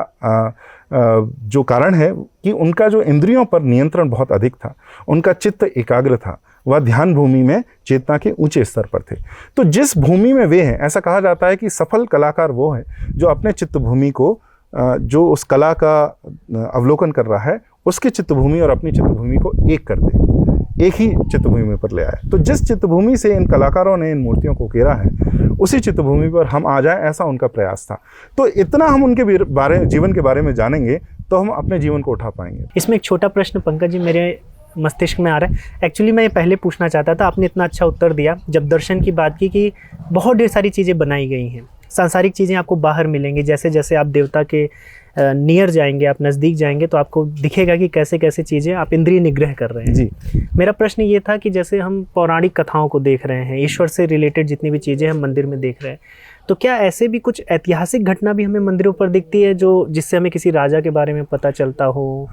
A: जो कारण है कि उनका जो इंद्रियों पर नियंत्रण बहुत अधिक था, उनका चित्त एकाग्र था, वह ध्यान भूमि में चेतना के ऊंचे स्तर पर थे। तो जिस भूमि में वे हैं, ऐसा कहा जाता है कि सफल कलाकार वो है जो अपने चित्त भूमि को, जो उस कला का अवलोकन कर रहा है, उसकी चित्तभूमि और अपनी चित्तभूमि को एक कर दे, एक ही चित्तभूमि पर ले आए। तो जिस चित्तभूमि से इन कलाकारों ने इन मूर्तियों को घेरा है, उसी चित्तभूमि पर हम आ जाएं, ऐसा उनका प्रयास था। तो इतना हम उनके जीवन के बारे में जानेंगे तो हम अपने जीवन को उठा पाएंगे।
B: इसमें एक छोटा प्रश्न पंकज जी मेरे मस्तिष्क में आ रहा है। एक्चुअली मैं ये पहले पूछना चाहता था, आपने इतना अच्छा उत्तर दिया जब दर्शन की बात की कि बहुत ढेर सारी चीज़ें बनाई गई हैं, सांसारिक चीज़ें आपको बाहर मिलेंगी। जैसे जैसे आप देवता के नियर जाएंगे, आप नज़दीक जाएंगे, तो आपको दिखेगा कि कैसे कैसे चीज़ें आप इंद्रिय निग्रह कर रहे हैं।
A: जी,
B: मेरा प्रश्न ये था कि जैसे हम पौराणिक कथाओं को देख रहे हैं, ईश्वर से रिलेटेड जितनी भी चीज़ें हम मंदिर में देख रहे हैं, तो क्या ऐसे भी कुछ ऐतिहासिक घटना भी हमें मंदिरों पर दिखती है जो जिससे हमें किसी राजा के बारे में पता चलता हो?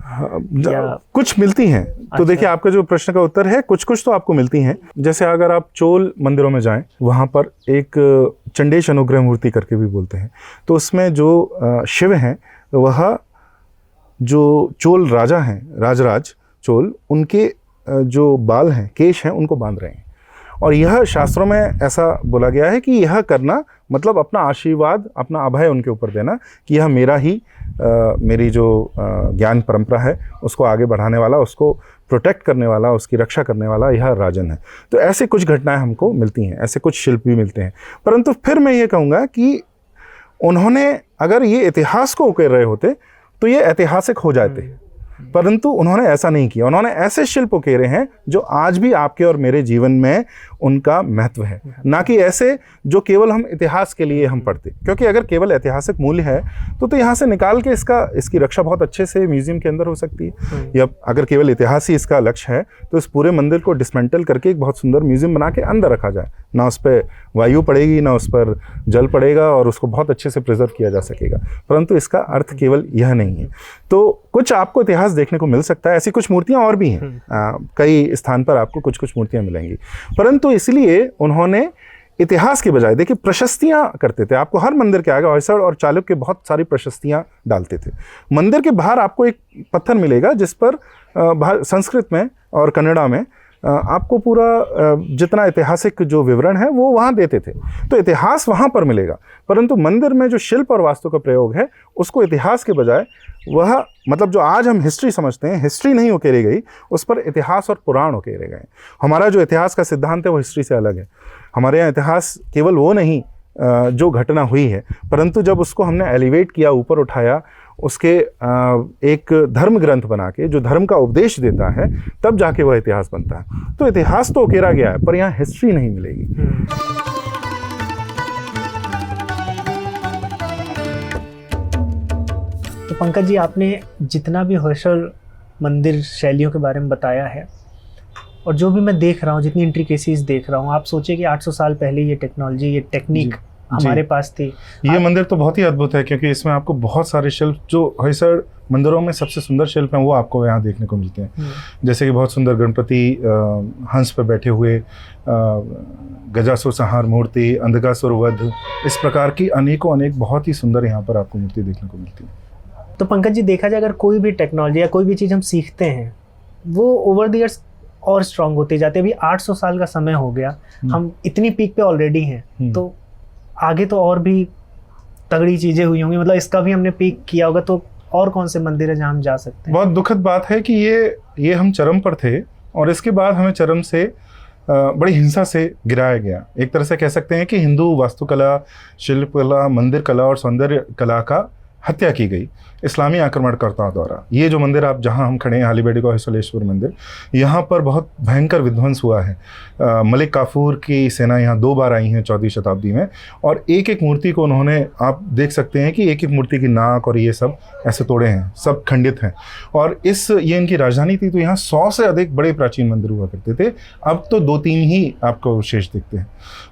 B: या
A: कुछ मिलती हैं। तो देखिए, आपका जो प्रश्न का उत्तर है, कुछ कुछ तो आपको मिलती हैं। जैसे अगर आप चोल मंदिरों में जाएं, वहाँ पर एक चंडेश अनुग्रह मूर्ति करके भी बोलते हैं, तो उसमें जो शिव हैं, वह जो चोल राजा हैं, राजराज चोल, उनके जो बाल हैं, केश हैं, उनको बांध रहे हैं। और यह शास्त्रों में ऐसा बोला गया है कि यह करना मतलब अपना आशीर्वाद, अपना अभय उनके ऊपर देना कि यह मेरा ही मेरी जो ज्ञान परंपरा है उसको आगे बढ़ाने वाला, उसको प्रोटेक्ट करने वाला, उसकी रक्षा करने वाला यह राजन है। तो ऐसे कुछ घटनाएं हमको मिलती हैं, ऐसे कुछ शिल्प भी मिलते हैं। परंतु फिर मैं ये कहूँगा कि उन्होंने अगर ये इतिहास को उकेर रहे होते तो ये ऐतिहासिक हो जाते, परंतु उन्होंने ऐसा नहीं किया। उन्होंने ऐसे शिल्प उकेरे हैं जो आज भी आपके और मेरे जीवन में उनका महत्व है, ना कि ऐसे जो केवल हम इतिहास के लिए हम पढ़ते। क्योंकि अगर केवल ऐतिहासिक मूल्य है तो यहाँ से निकाल के इसकी रक्षा बहुत अच्छे से म्यूजियम के अंदर हो सकती है। या अगर केवल इतिहास ही इसका लक्ष्य है तो इस पूरे मंदिर को डिसमेंटल करके एक बहुत सुंदर म्यूजियम बना के अंदर रखा जाए। ना उस पर वायु पड़ेगी, ना उस पर जल पड़ेगा, और उसको बहुत अच्छे से प्रिजर्व किया जा सकेगा। परंतु इसका अर्थ केवल यह नहीं है। तो कुछ आपको इतिहास देखने को मिल सकता है, ऐसी कुछ मूर्तियाँ और भी हैं, कई स्थान पर आपको कुछ कुछ मूर्तियाँ मिलेंगी। परंतु इसलिए उन्होंने इतिहास के बजाय, देखिए, प्रशस्तियाँ करते थे। आपको हर मंदिर के आगे होयसड़ और चालुक्य बहुत सारी प्रशस्तियाँ डालते थे। मंदिर के बाहर आपको एक पत्थर मिलेगा जिस पर संस्कृत में और कन्नड़ा में आपको पूरा जितना ऐतिहासिक जो विवरण है वो वहाँ देते थे। तो इतिहास वहाँ पर मिलेगा, परंतु मंदिर में जो शिल्प और वास्तु का प्रयोग है उसको इतिहास के बजाय वह मतलब जो आज हम हिस्ट्री समझते हैं, हिस्ट्री नहीं उकेरी गई, उस पर इतिहास और पुराण उकेरे गए। हमारा जो इतिहास का सिद्धांत है वो हिस्ट्री से अलग है। हमारे यहाँ इतिहास केवल वो नहीं जो घटना हुई है, परंतु जब उसको हमने एलिवेट किया, ऊपर उठाया, उसके एक धर्म ग्रंथ बना के जो धर्म का उपदेश देता है, तब जाके वह इतिहास बनता है। तो इतिहास तो उकेरा गया है, पर यहाँ हिस्ट्री नहीं मिलेगी।
B: तो पंकज जी, आपने जितना भी होयसड़ मंदिर शैलियों के बारे में बताया है, और जो भी मैं देख रहा हूँ, जितनी इंट्रिकेसीज देख रहा हूँ, आप सोचिए कि 800 साल पहले ये टेक्नोलॉजी, ये टेक्निक हमारे पास थी।
A: ये मंदिर तो बहुत ही अद्भुत है, क्योंकि इसमें आपको बहुत सारे शिल्प, जो होयसड़ मंदिरों में सबसे सुंदर शिल्प हैं, वो आपको यहाँ देखने को मिलते हैं। जैसे कि बहुत सुंदर गणपति हंस पर बैठे हुए, गजासुर संहार मूर्ति, अंधकासुर वध, इस प्रकार की अनेकों अनेक बहुत ही सुंदर यहाँ पर आपको मूर्ति देखने को मिलती है।
B: तो पंकज जी, देखा जाए, अगर कोई भी टेक्नोलॉजी या कोई भी चीज़ हम सीखते हैं, वो ओवर द ईयर्स और स्ट्रांग होती जाती है। अभी 800 साल का समय हो गया, हम इतनी पीक पे ऑलरेडी हैं, तो आगे तो और भी तगड़ी चीज़ें हुई होंगी। मतलब इसका भी हमने पीक किया होगा, तो और कौन से मंदिर है जहाँ हम जा सकते हैं?
A: बहुत दुखद बात है कि ये हम चरम पर थे, और इसके बाद हमें चरम से बड़ी हिंसा से गिराया गया। एक तरह से कह सकते हैं कि हिंदू वास्तुकला, शिल्पकला, मंदिर कला और सौंदर्य कला का हत्या की गई इस्लामी आक्रमणकर्ताओं द्वारा। ये जो मंदिर आप जहां हम खड़े हैं, हालीबेडिगो होयसलेश्वर मंदिर, यहाँ पर बहुत भयंकर विध्वंस हुआ है। मलिक काफूर की सेना यहाँ 2 बार आई है 14वीं शताब्दी में, और एक एक मूर्ति को उन्होंने, आप देख सकते हैं कि एक एक मूर्ति की नाक और ये सब ऐसे तोड़े हैं, सब खंडित हैं। और ये इनकी राजधानी थी, तो यहाँ 100 से अधिक बड़े प्राचीन मंदिर हुआ करते थे। अब तो 2-3 ही आपको शेष दिखते हैं,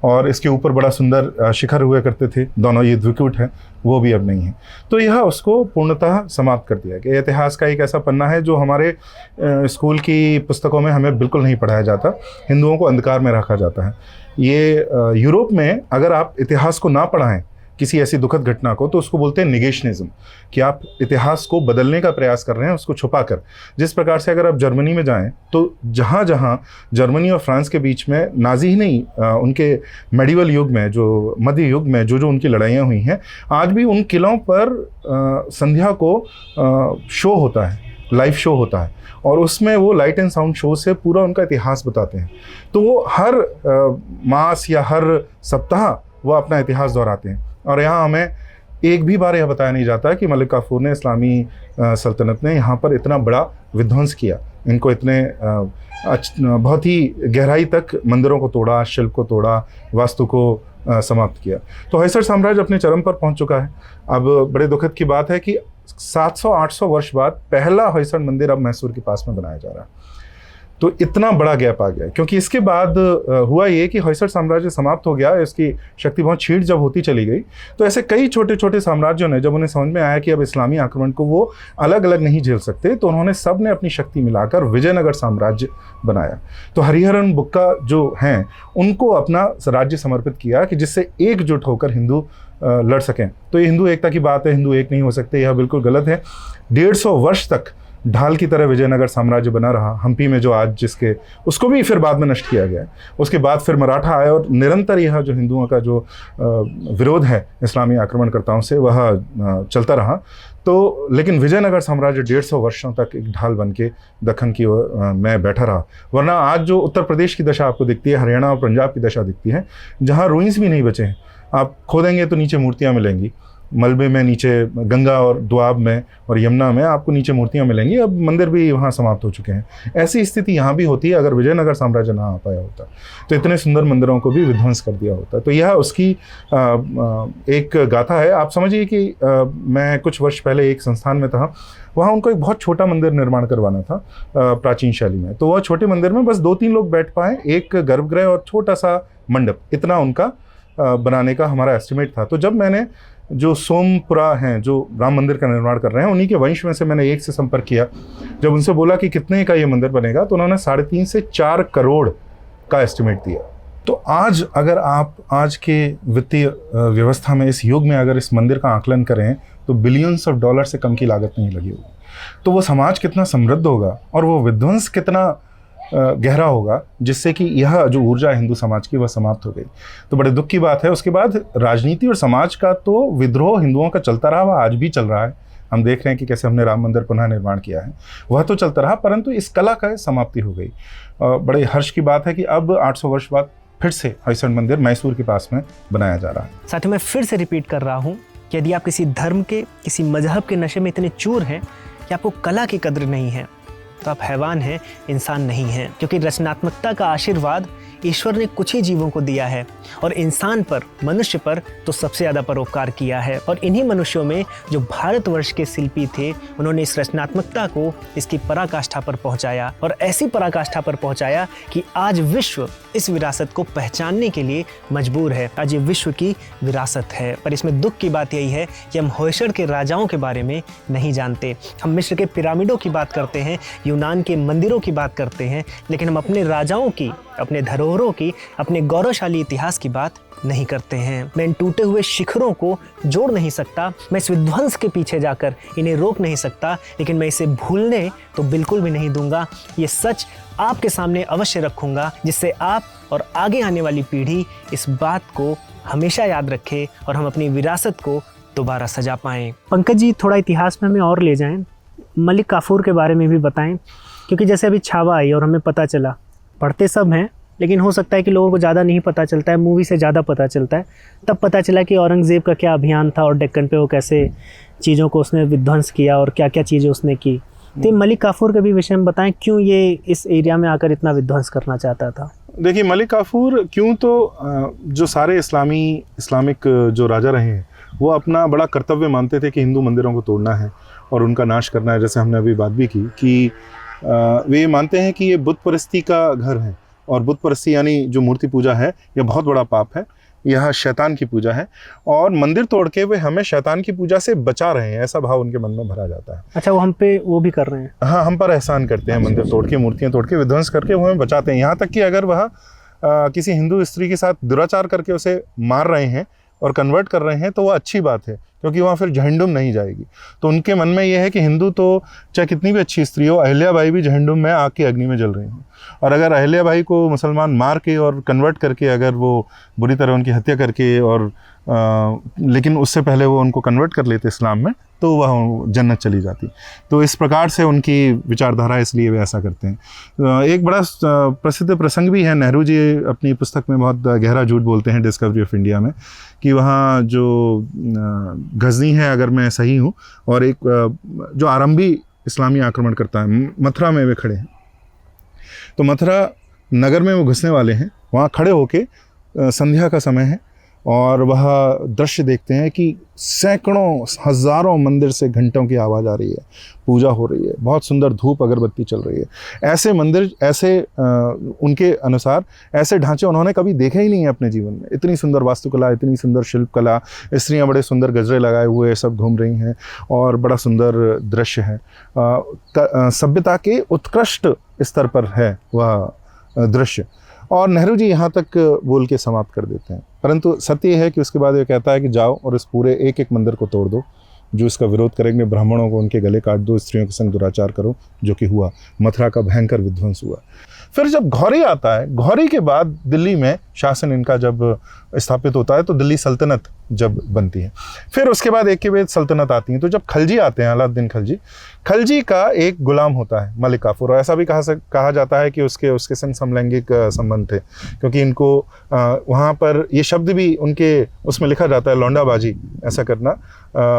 A: और इसके ऊपर बड़ा सुंदर शिखर हुआ करते थे, दोनों ये द्विकूट है, वो भी अब नहीं है। तो यह उसको पूर्णतः समाप्त कर दिया गया। इतिहास का एक ऐसा पन्ना है जो हमारे स्कूल की पुस्तकों में हमें बिल्कुल नहीं पढ़ाया जाता, हिंदुओं को अंधकार में रखा जाता है। ये यूरोप में अगर आप इतिहास को ना पढ़ाएं किसी ऐसी दुखद घटना को, तो उसको बोलते हैं निगेशनिज्म, कि आप इतिहास को बदलने का प्रयास कर रहे हैं उसको छुपाकर। जिस प्रकार से अगर आप जर्मनी में जाएं तो जहाँ जहाँ जर्मनी और फ्रांस के बीच में, नाजी ही नहीं, उनके मेडिवल युग में, जो मध्य युग में जो उनकी लड़ाइयाँ हुई हैं, आज भी उन किलों पर संध्या को शो होता है, लाइव शो होता है, और उसमें वो लाइट एंड साउंड शो से पूरा उनका इतिहास बताते हैं। तो वो हर मास या हर सप्ताह वो अपना इतिहास दोहराते हैं। और यहाँ हमें एक भी बार यह बताया नहीं जाता कि मलिक काफूर ने, इस्लामी सल्तनत ने यहाँ पर इतना बड़ा विध्वंस किया, इनको इतने बहुत ही गहराई तक मंदिरों को तोड़ा, शिल्प को तोड़ा, वास्तु को समाप्त किया। तो होयसड़ साम्राज्य अपने चरम पर पहुँच चुका है। अब बड़े दुखद की बात है कि 700-800 वर्ष बाद पहला होयसड़ मंदिर अब मैसूर के पास में बनाया जा रहा है। तो इतना बड़ा गैप आ गया, क्योंकि इसके बाद हुआ ये कि होयसड़ साम्राज्य समाप्त हो गया, इसकी शक्ति बहुत छीड़ जब होती चली गई, तो ऐसे कई छोटे छोटे साम्राज्यों ने, जब उन्हें समझ में आया कि अब इस्लामी आक्रमण को वो अलग अलग नहीं झेल सकते, तो उन्होंने सब ने अपनी शक्ति मिलाकर विजयनगर साम्राज्य बनाया। तो हरिहरन बुक्का जो हैं, उनको अपना राज्य समर्पित किया कि जिससे एकजुट होकर हिंदू लड़ सकें। तो ये हिंदू एकता की बात है, हिंदू एक नहीं हो सकते, यह बिल्कुल गलत है। 150 वर्ष तक ढाल की तरह विजयनगर साम्राज्य बना रहा। हम्पी में जो आज जिसके, उसको भी फिर बाद में नष्ट किया गया। उसके बाद फिर मराठा आए, और निरंतर यह जो हिंदुओं का जो विरोध है इस्लामी आक्रमणकर्ताओं से, वह चलता रहा। तो लेकिन विजयनगर साम्राज्य 150 वर्षों तक एक ढाल बन के दक्कन की में बैठा रहा। वरना आज जो उत्तर प्रदेश की दशा आपको दिखती है, हरियाणा और पंजाब की दशा दिखती है, जहाँ रुइंस भी नहीं बचे हैं। आप खोदेंगे तो नीचे मूर्तियाँ मिलेंगी, मलबे में नीचे गंगा और दोआब में और यमुना में आपको नीचे मूर्तियां मिलेंगी। अब मंदिर भी वहाँ समाप्त हो चुके हैं। ऐसी स्थिति यहाँ भी होती है। अगर विजयनगर साम्राज्य ना आ पाया होता तो इतने सुंदर मंदिरों को भी विध्वंस कर दिया होता। तो यह उसकी एक गाथा है। आप समझिए कि मैं कुछ वर्ष पहले एक संस्थान में था, वहाँ उनको एक बहुत छोटा मंदिर निर्माण करवाना था प्राचीन शैली में। तो वह छोटे मंदिर में बस 2-3 लोग बैठ पाए, एक गर्भगृह और छोटा सा मंडप, इतना उनका बनाने का हमारा एस्टिमेट था। तो जब मैंने जो सोमपुरा हैं, जो राम मंदिर का निर्माण कर रहे हैं, उन्हीं के वंश में से मैंने एक से संपर्क किया। जब उनसे बोला कि कितने का ये मंदिर बनेगा, तो उन्होंने 3.5 से 4 करोड़ का एस्टिमेट दिया। तो आज अगर आप आज के वित्तीय व्यवस्था में, इस युग में अगर इस मंदिर का आकलन करें, तो बिलियंस ऑफ डॉलर से कम की लागत नहीं लगी होगी। तो वो समाज कितना समृद्ध होगा और वो विध्वंस कितना गहरा होगा, जिससे कि यह जो ऊर्जा है हिंदू समाज की, वह समाप्त हो गई। तो बड़े दुख की बात है। उसके बाद राजनीति और समाज का तो विद्रोह हिंदुओं का चलता रहा, वह आज भी चल रहा है। हम देख रहे हैं कि कैसे हमने राम मंदिर पुनः निर्माण किया है, वह तो चलता रहा, परंतु इस कला का समाप्ति हो गई। बड़े हर्ष की बात है कि अब 800 वर्ष बाद फिर से होयसड़ मंदिर मैसूर के पास में बनाया जा रहा है।
B: साथ ही मैं फिर से रिपीट कर रहा हूँ कि यदि आप किसी धर्म के, किसी मजहब के नशे में इतने चूर हैं कि आपको कला की कद्र नहीं है, तो आप हैवान हैं, इंसान नहीं हैं। क्योंकि रचनात्मकता का आशीर्वाद ईश्वर ने कुछ ही जीवों को दिया है, और इंसान पर, मनुष्य पर तो सबसे ज़्यादा परोपकार किया है। और इन्हीं मनुष्यों में जो भारतवर्ष के शिल्पी थे, उन्होंने इस रचनात्मकता को इसकी पराकाष्ठा पर पहुंचाया, और ऐसी पराकाष्ठा पर पहुंचाया कि आज विश्व इस विरासत को पहचानने के लिए मजबूर है। आज ये विश्व की विरासत है। पर इसमें दुख की बात यही है कि हम होयसड़ के राजाओं के बारे में नहीं जानते। हम मिस्र के पिरामिडों की बात करते हैं, यूनान के मंदिरों की बात करते हैं, लेकिन हम अपने राजाओं की, अपने धरोहरों की, अपने गौरवशाली इतिहास की बात नहीं करते हैं। मैं इन टूटे हुए शिखरों को जोड़ नहीं सकता, मैं इस विध्वंस के पीछे जाकर इन्हें रोक नहीं सकता, लेकिन मैं इसे भूलने तो बिल्कुल भी नहीं दूंगा। ये सच आपके सामने अवश्य रखूंगा, जिससे आप और आगे आने वाली पीढ़ी इस बात को हमेशा याद रखे और हम अपनी विरासत को दोबारा सजा पाएं। पंकज जी, थोड़ा इतिहास में हमें और ले जाएं, मलिक काफूर के बारे में भी बताएं, क्योंकि जैसे अभी छावा आई और हमें पता चला, पढ़ते सब हैं लेकिन हो सकता है कि लोगों को ज़्यादा नहीं पता चलता है, मूवी से ज़्यादा पता चलता है। तब पता चला कि औरंगज़ेब का क्या अभियान था और डेक्कन पे वो कैसे चीज़ों को उसने विध्वंस किया और क्या क्या चीज़ें उसने की। तो मलिक काफूर के भी विषय में बताएं, क्यों ये इस एरिया में आकर इतना विध्वंस करना चाहता था।
A: देखिए, मलिक काफूर क्यों, तो जो सारे इस्लामिक जो राजा रहे हैं वो अपना बड़ा कर्तव्य मानते थे कि हिंदू मंदिरों को तोड़ना है और उनका नाश करना है। जैसे हमने अभी बात भी की कि वे ये मानते हैं कि ये बुत परस्ती का घर है, और बुत परस्ती यानी जो मूर्ति पूजा है यह बहुत बड़ा पाप है, यह शैतान की पूजा है, और मंदिर तोड़ के वे हमें शैतान की पूजा से बचा रहे हैं, ऐसा भाव उनके मन में भरा जाता है।
B: अच्छा, वो हम पे वो भी कर रहे हैं।
A: हाँ, हम पर एहसान करते हैं, मंदिर तोड़ के, मूर्तियाँ तोड़ के, विध्वंस करके वो हमें बचाते हैं। यहाँ तक कि अगर वह किसी हिंदू स्त्री के साथ दुराचार करके उसे मार रहे हैं और कन्वर्ट कर रहे हैं तो वह अच्छी बात है, क्योंकि वहाँ फिर जहन्नुम नहीं जाएगी। तो उनके मन में यह है कि हिंदू तो चाहे कितनी भी अच्छी स्त्री हो, अहिल्याबाई भी जहन्नुम में आग की अग्नि में जल रही हैं, और अगर अहिल्याबाई को मुसलमान मार के और कन्वर्ट करके, अगर वो बुरी तरह उनकी हत्या करके और लेकिन उससे पहले वो उनको कन्वर्ट कर लेते इस्लाम में, तो वह जन्नत चली जाती। तो इस प्रकार से उनकी विचारधारा, इसलिए वे ऐसा करते हैं। एक बड़ा प्रसिद्ध प्रसंग भी है, नेहरू जी अपनी पुस्तक में बहुत गहरा झूठ बोलते हैं डिस्कवरी ऑफ इंडिया में, कि वहाँ जो गजनी है, अगर मैं सही हूँ, और एक जो आरंभी इस्लामी आक्रमण करता है, मथुरा में वे खड़े हैं। तो मथुरा नगर में वो घुसने वाले हैं, वहाँ खड़े होके संध्या का समय है, और वह दृश्य देखते हैं कि सैकड़ों हज़ारों मंदिर से घंटों की आवाज़ आ रही है, पूजा हो रही है, बहुत सुंदर धूप अगरबत्ती चल रही है। ऐसे मंदिर, ऐसे उनके अनुसार ऐसे ढांचे उन्होंने कभी देखे ही नहीं है अपने जीवन में। इतनी सुंदर वास्तुकला, इतनी सुंदर शिल्पकला, स्त्रियां बड़े सुंदर गजरे लगाए हुए सब घूम रही हैं, और बड़ा सुंदर दृश्य है। सभ्यता के उत्कृष्ट स्तर पर है वह दृश्य। और नेहरू जी यहाँ तक बोल के समाप्त कर देते हैं, परंतु सत्य यह है कि उसके बाद ये कहता है कि जाओ और इस पूरे एक एक मंदिर को तोड़ दो, जो इसका विरोध करेंगे ब्राह्मणों को उनके गले काट दो, स्त्रियों के संग दुराचार करो, जो कि हुआ। मथुरा का भयंकर विध्वंस हुआ। फिर जब घौरी आता है, घौरी के बाद दिल्ली में शासन इनका जब स्थापित होता है, तो दिल्ली सल्तनत जब बनती है, फिर उसके बाद एक के बाद सल्तनत आती है। तो जब खलजी आते हैं, अलाउद्दीन खलजी, खलजी का एक गुलाम होता है मलिक काफूर, और ऐसा भी कहा जाता है कि उसके संग समलैंगिक संबंध थे, क्योंकि इनको वहाँ पर ये शब्द भी उनके उसमें लिखा जाता है, लौंडाबाजी, ऐसा करना।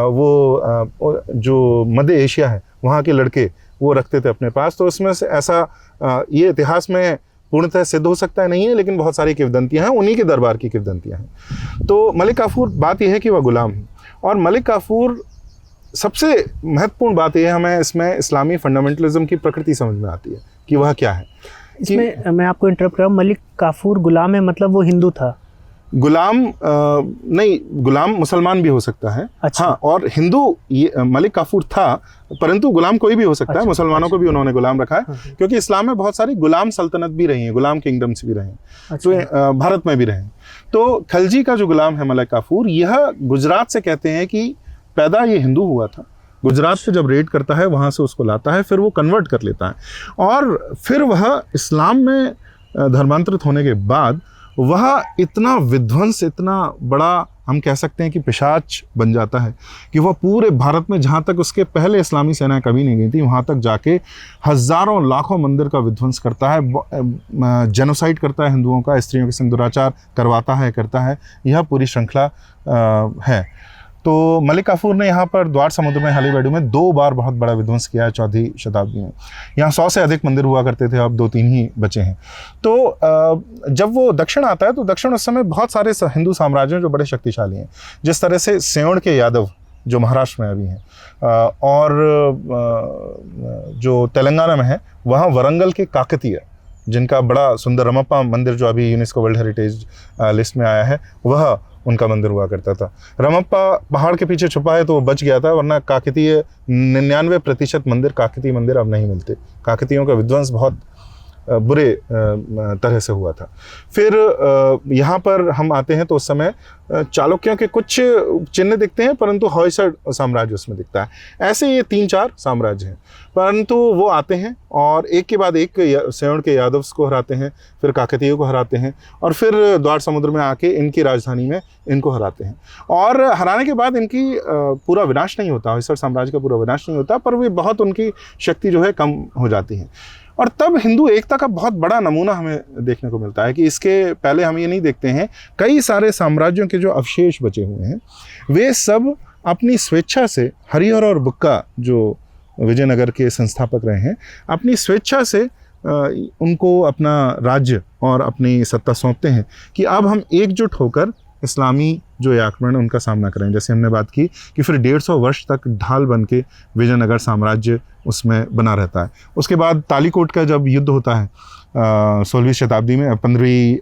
A: वो जो मध्य एशिया है वहाँ के लड़के वो रखते थे अपने पास। तो उसमें से ऐसा ये इतिहास में पूर्णतः सिद्ध हो सकता है नहीं है, लेकिन बहुत सारी किंवदंतियाँ हैं, उन्हीं के दरबार की किंवदंतियाँ हैं। तो मलिक काफूर, बात यह है कि वह गुलाम है, और मलिक काफूर सबसे महत्वपूर्ण बात यह है, हमें इसमें इस्लामी फंडामेंटलिज्म की प्रकृति समझ में आती है कि वह क्या है।
B: इसमें मैं आपको इंटरप्ट कर रहा हूँ, मलिक काफूर गुलाम है, मतलब वो हिंदू था?
A: गुलाम नहीं, गुलाम मुसलमान भी हो सकता है।
B: अच्छा।
A: हाँ, और हिंदू ये मलिक काफूर था, परंतु गुलाम कोई भी हो सकता है। मुसलमानों को भी उन्होंने गुलाम रखा है, क्योंकि इस्लाम में बहुत सारी गुलाम सल्तनत भी रही हैं, गुलाम किंगडम्स भी रहे हैं, तो भारत में भी रहे। तो खलजी का जो गुलाम है मलिक काफूर, यह गुजरात से कहते हैं कि पैदा ये हिंदू हुआ था, गुजरात से जब रेड करता है वहाँ से उसको लाता है, फिर वो कन्वर्ट कर लेता है, और फिर वह इस्लाम में धर्मांतरित होने के बाद वह इतना विध्वंस, इतना बड़ा हम कह सकते हैं कि पिशाच बन जाता है कि वह पूरे भारत में, जहाँ तक उसके पहले इस्लामी सेनाएं कभी नहीं गई थी, वहाँ तक जाके हज़ारों लाखों मंदिर का विध्वंस करता है, जेनोसाइड करता है हिंदुओं का, स्त्रियों के संग दुराचार करता है। यह पूरी श्रृंखला है। तो मलिक काफूर ने यहाँ पर द्वार समुद्र में, हालीबेडू में 2 बार बहुत बड़ा विध्वंस किया है 14वीं शताब्दी में। यहाँ 100 से अधिक मंदिर हुआ करते थे, अब 2-3 ही बचे हैं। तो जब वो दक्षिण आता है, तो दक्षिण उस समय बहुत सारे हिंदू साम्राज्य हैं जो बड़े शक्तिशाली हैं, जिस तरह से सेवण के यादव जो महाराष्ट्र में अभी हैं, और जो तेलंगाना में है वहाँ वरंगल के काकतीय, जिनका बड़ा सुंदर रमप्पा मंदिर जो अभी यूनेस्को वर्ल्ड हेरिटेज लिस्ट में आया है, वह उनका मंदिर हुआ करता था। रमप्पा पहाड़ के पीछे छुपा है तो वो बच गया था, वरना काकतीय 99% मंदिर, काकतीय मंदिर अब नहीं मिलते। काकतीयों का विध्वंस बहुत बुरे तरह से हुआ था। फिर यहाँ पर हम आते हैं तो उस समय चालुक्यों के कुछ चिन्ह दिखते हैं, परंतु होयसड़ साम्राज्य उसमें दिखता है। ऐसे ये 3-4 साम्राज्य हैं, परंतु वो आते हैं और एक के बाद एक सेवण के यादव्स को हराते हैं, फिर काकतीयों को हराते हैं, और फिर द्वार समुद्र में आके इनकी राजधानी में इनको हराते हैं। और हराने के बाद इनकी पूरा विनाश नहीं होता, होयसड़ साम्राज्य का पूरा विनाश नहीं होता, पर वे बहुत, उनकी शक्ति जो है कम हो जाती है। और तब हिंदू एकता का बहुत बड़ा नमूना हमें देखने को मिलता है कि इसके पहले हम ये नहीं देखते हैं, कई सारे साम्राज्यों के जो अवशेष बचे हुए हैं वे सब अपनी स्वेच्छा से, हरिहर और बुक्का जो विजयनगर के संस्थापक रहे हैं, अपनी स्वेच्छा से उनको अपना राज्य और अपनी सत्ता सौंपते हैं कि अब हम एकजुट होकर इस्लामी जो ये आक्रमण उनका सामना करें। जैसे हमने बात की कि फिर 150 वर्ष तक ढाल बन के विजयनगर साम्राज्य उसमें बना रहता है। उसके बाद तालीकोट का जब युद्ध होता है 16वीं शताब्दी में, 15वीं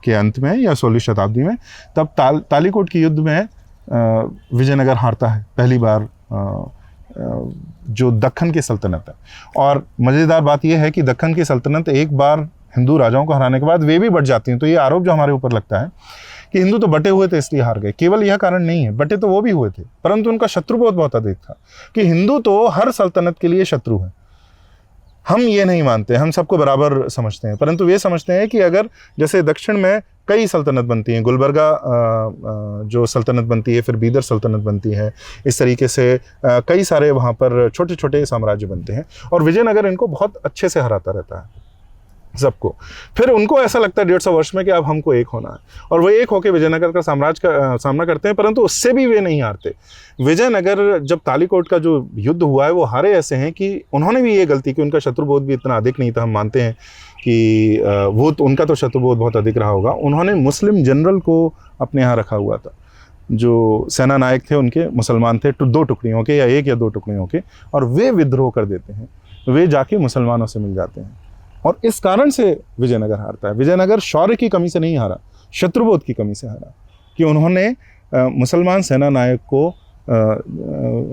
A: के अंत में या 16वीं शताब्दी में, तब तालीकोट के युद्ध में विजयनगर हारता है पहली बार जो दक्खन की सल्तनत है। और मज़ेदार बात यह है कि दक्खन की सल्तनत एक बार हिंदू राजाओं को हराने के बाद वे भी बढ़ जाती हैं। तो ये आरोप जो हमारे ऊपर लगता है कि हिंदू तो बटे हुए थे इसलिए हार गए, केवल यह कारण नहीं है, बटे तो वो भी हुए थे, परंतु उनका शत्रुबोध बहुत अधिक था कि हिंदू तो हर सल्तनत के लिए शत्रु है। हम ये नहीं मानते, हम सबको बराबर समझते हैं, परंतु वे समझते हैं कि अगर जैसे दक्षिण में कई सल्तनत बनती हैं, गुलबर्गा जो सल्तनत बनती है, फिर बीदर सल्तनत बनती है, इस तरीके से कई सारे वहाँ पर छोटे छोटे साम्राज्य बनते हैं और विजयनगर इनको बहुत अच्छे से हराता रहता है सबको। फिर उनको ऐसा लगता है 150 वर्ष में कि अब हमको एक होना है और वो एक होकर विजयनगर का साम्राज्य का सामना करते हैं, परंतु उससे भी वे नहीं हारते। विजयनगर जब तालीकोट का जो युद्ध हुआ है वो हारे ऐसे हैं कि उन्होंने भी ये गलती की, उनका शत्रुबोध भी इतना अधिक नहीं था। हम मानते हैं कि वो तो उनका तो शत्रुबोध बहुत अधिक रहा होगा। उन्होंने मुस्लिम जनरल को अपने यहाँ रखा हुआ था, जो सेना नायक थे उनके मुसलमान थे, 2 टुकड़ियों के या 1 या 2 टुकड़ियों के, और वे विद्रोह कर देते हैं, वे जाके मुसलमानों से मिल जाते हैं और इस कारण से विजयनगर हारता है। विजयनगर शौर्य की कमी से नहीं हारा, शत्रुबोध की कमी से हारा कि उन्होंने मुसलमान सेना नायक को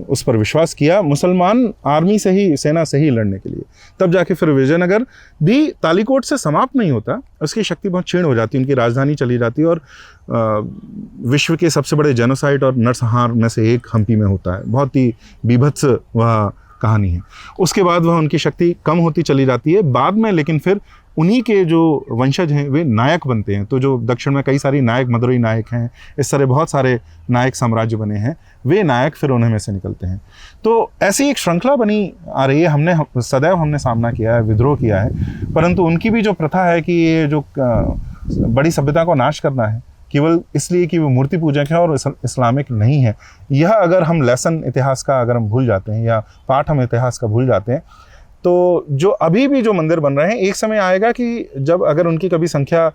A: उस पर विश्वास किया, मुसलमान आर्मी से ही, सेना से ही लड़ने के लिए। तब जाके फिर विजयनगर भी तालीकोट से समाप्त नहीं होता, उसकी शक्ति बहुत क्षीण हो जाती है, उनकी राजधानी चली जाती है और विश्व के सबसे बड़े जेनोसाइड और नरसंहार में से एक हम्पी में होता है। बहुत ही बीभत्स वह कहानी है। उसके बाद वह उनकी शक्ति कम होती चली जाती है बाद में, लेकिन फिर उन्हीं के जो वंशज हैं वे नायक बनते हैं। तो जो दक्षिण में कई सारी नायक, मदुरई नायक हैं, इस तरह बहुत सारे नायक साम्राज्य बने हैं, वे नायक फिर उन्हीं में से निकलते हैं। तो ऐसी एक श्रृंखला बनी आ रही है। हमने सामना किया है, विद्रोह किया है, परंतु उनकी भी जो प्रथा है कि ये जो बड़ी सभ्यता को नाश करना है केवल इसलिए कि वो मूर्ति पूजक है और इस्लामिक नहीं है, यह अगर हम लेसन इतिहास का अगर हम भूल जाते हैं या पाठ हम इतिहास का भूल जाते हैं, तो जो अभी भी जो मंदिर बन रहे हैं, एक समय आएगा कि जब अगर उनकी कभी संख्या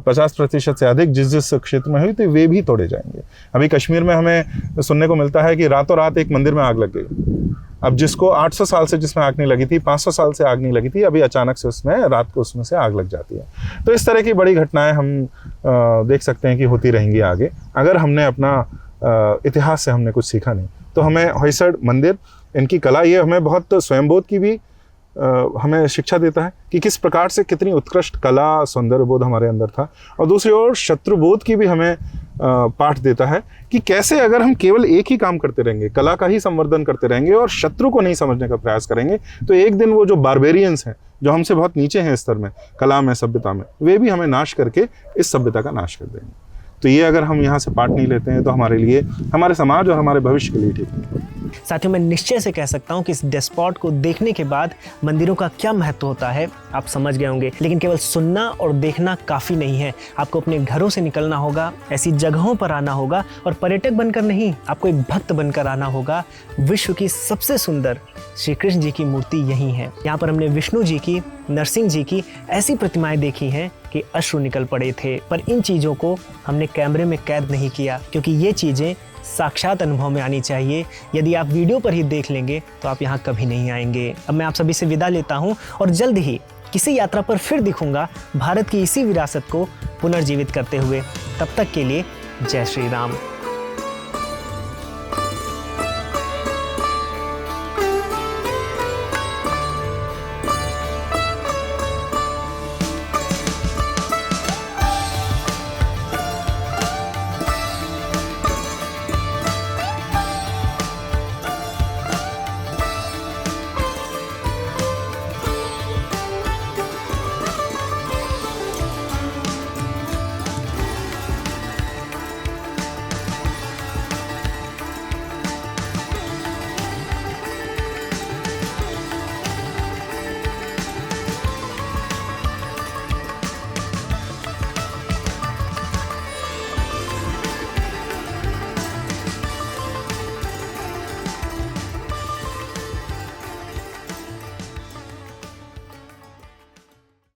A: 50% से अधिक जिस क्षेत्र में हुई तो वे भी तोड़े जाएंगे। अभी कश्मीर में हमें सुनने को मिलता है कि रातों रात एक मंदिर में आग लग गई। अब जिसको 800 साल से जिसमें आग नहीं लगी थी, 500 साल से आग नहीं लगी थी, अभी अचानक से उसमें रात को उसमें से आग लग जाती है। तो इस तरह की बड़ी घटनाएं हम देख सकते हैं कि होती रहेंगी आगे, अगर हमने अपना इतिहास से हमने कुछ सीखा नहीं। तो हमें होयसड़ मंदिर, इनकी कला, ये हमें बहुत स्वयंबोध की भी हमें शिक्षा देता है कि किस प्रकार से कितनी उत्कृष्ट कला, सौंदर्यबोध हमारे अंदर था, और दूसरी ओर शत्रुबोध की भी हमें पाठ देता है कि कैसे अगर हम केवल एक ही काम करते रहेंगे, कला का ही संवर्धन करते रहेंगे और शत्रु को नहीं समझने का प्रयास करेंगे, तो एक दिन वो जो बारबेरियंस हैं, जो हमसे बहुत नीचे हैं स्तर में, कला में, सभ्यता में, वे भी हमें नाश करके इस सभ्यता का नाश कर देंगे। तो ये अगर हम यहाँ से पाठ नहीं लेते हैं तो हमारे लिए, हमारे समाज और हमारे भविष्य के लिए ठीक नहीं।
B: साथियों, मैं निश्चय से कह सकता हूँ कि इस डेस्पॉट को देखने के बाद मंदिरों का क्या महत्व होता है आप समझ गए होंगे। लेकिन केवल सुनना और देखना काफ़ी नहीं है, आपको अपने घरों से निकलना होगा, ऐसी जगहों पर आना होगा और पर्यटक बनकर नहीं, आपको एक भक्त बनकर आना होगा। विश्व की सबसे सुंदर श्री कृष्ण जी की मूर्ति यही है। यहाँ पर हमने विष्णु जी की, नरसिंह जी की ऐसी प्रतिमाएं देखी हैं कि अश्रु निकल पड़े थे, पर इन चीज़ों को हमने कैमरे में कैद नहीं किया, क्योंकि ये चीज़ें साक्षात अनुभव में आनी चाहिए। यदि आप वीडियो पर ही देख लेंगे तो आप यहाँ कभी नहीं आएंगे। अब मैं आप सभी से विदा लेता हूँ और जल्द ही किसी यात्रा पर फिर दिखूंगा, भारत की इसी विरासत को पुनर्जीवित करते हुए। तब तक के लिए जय श्री राम।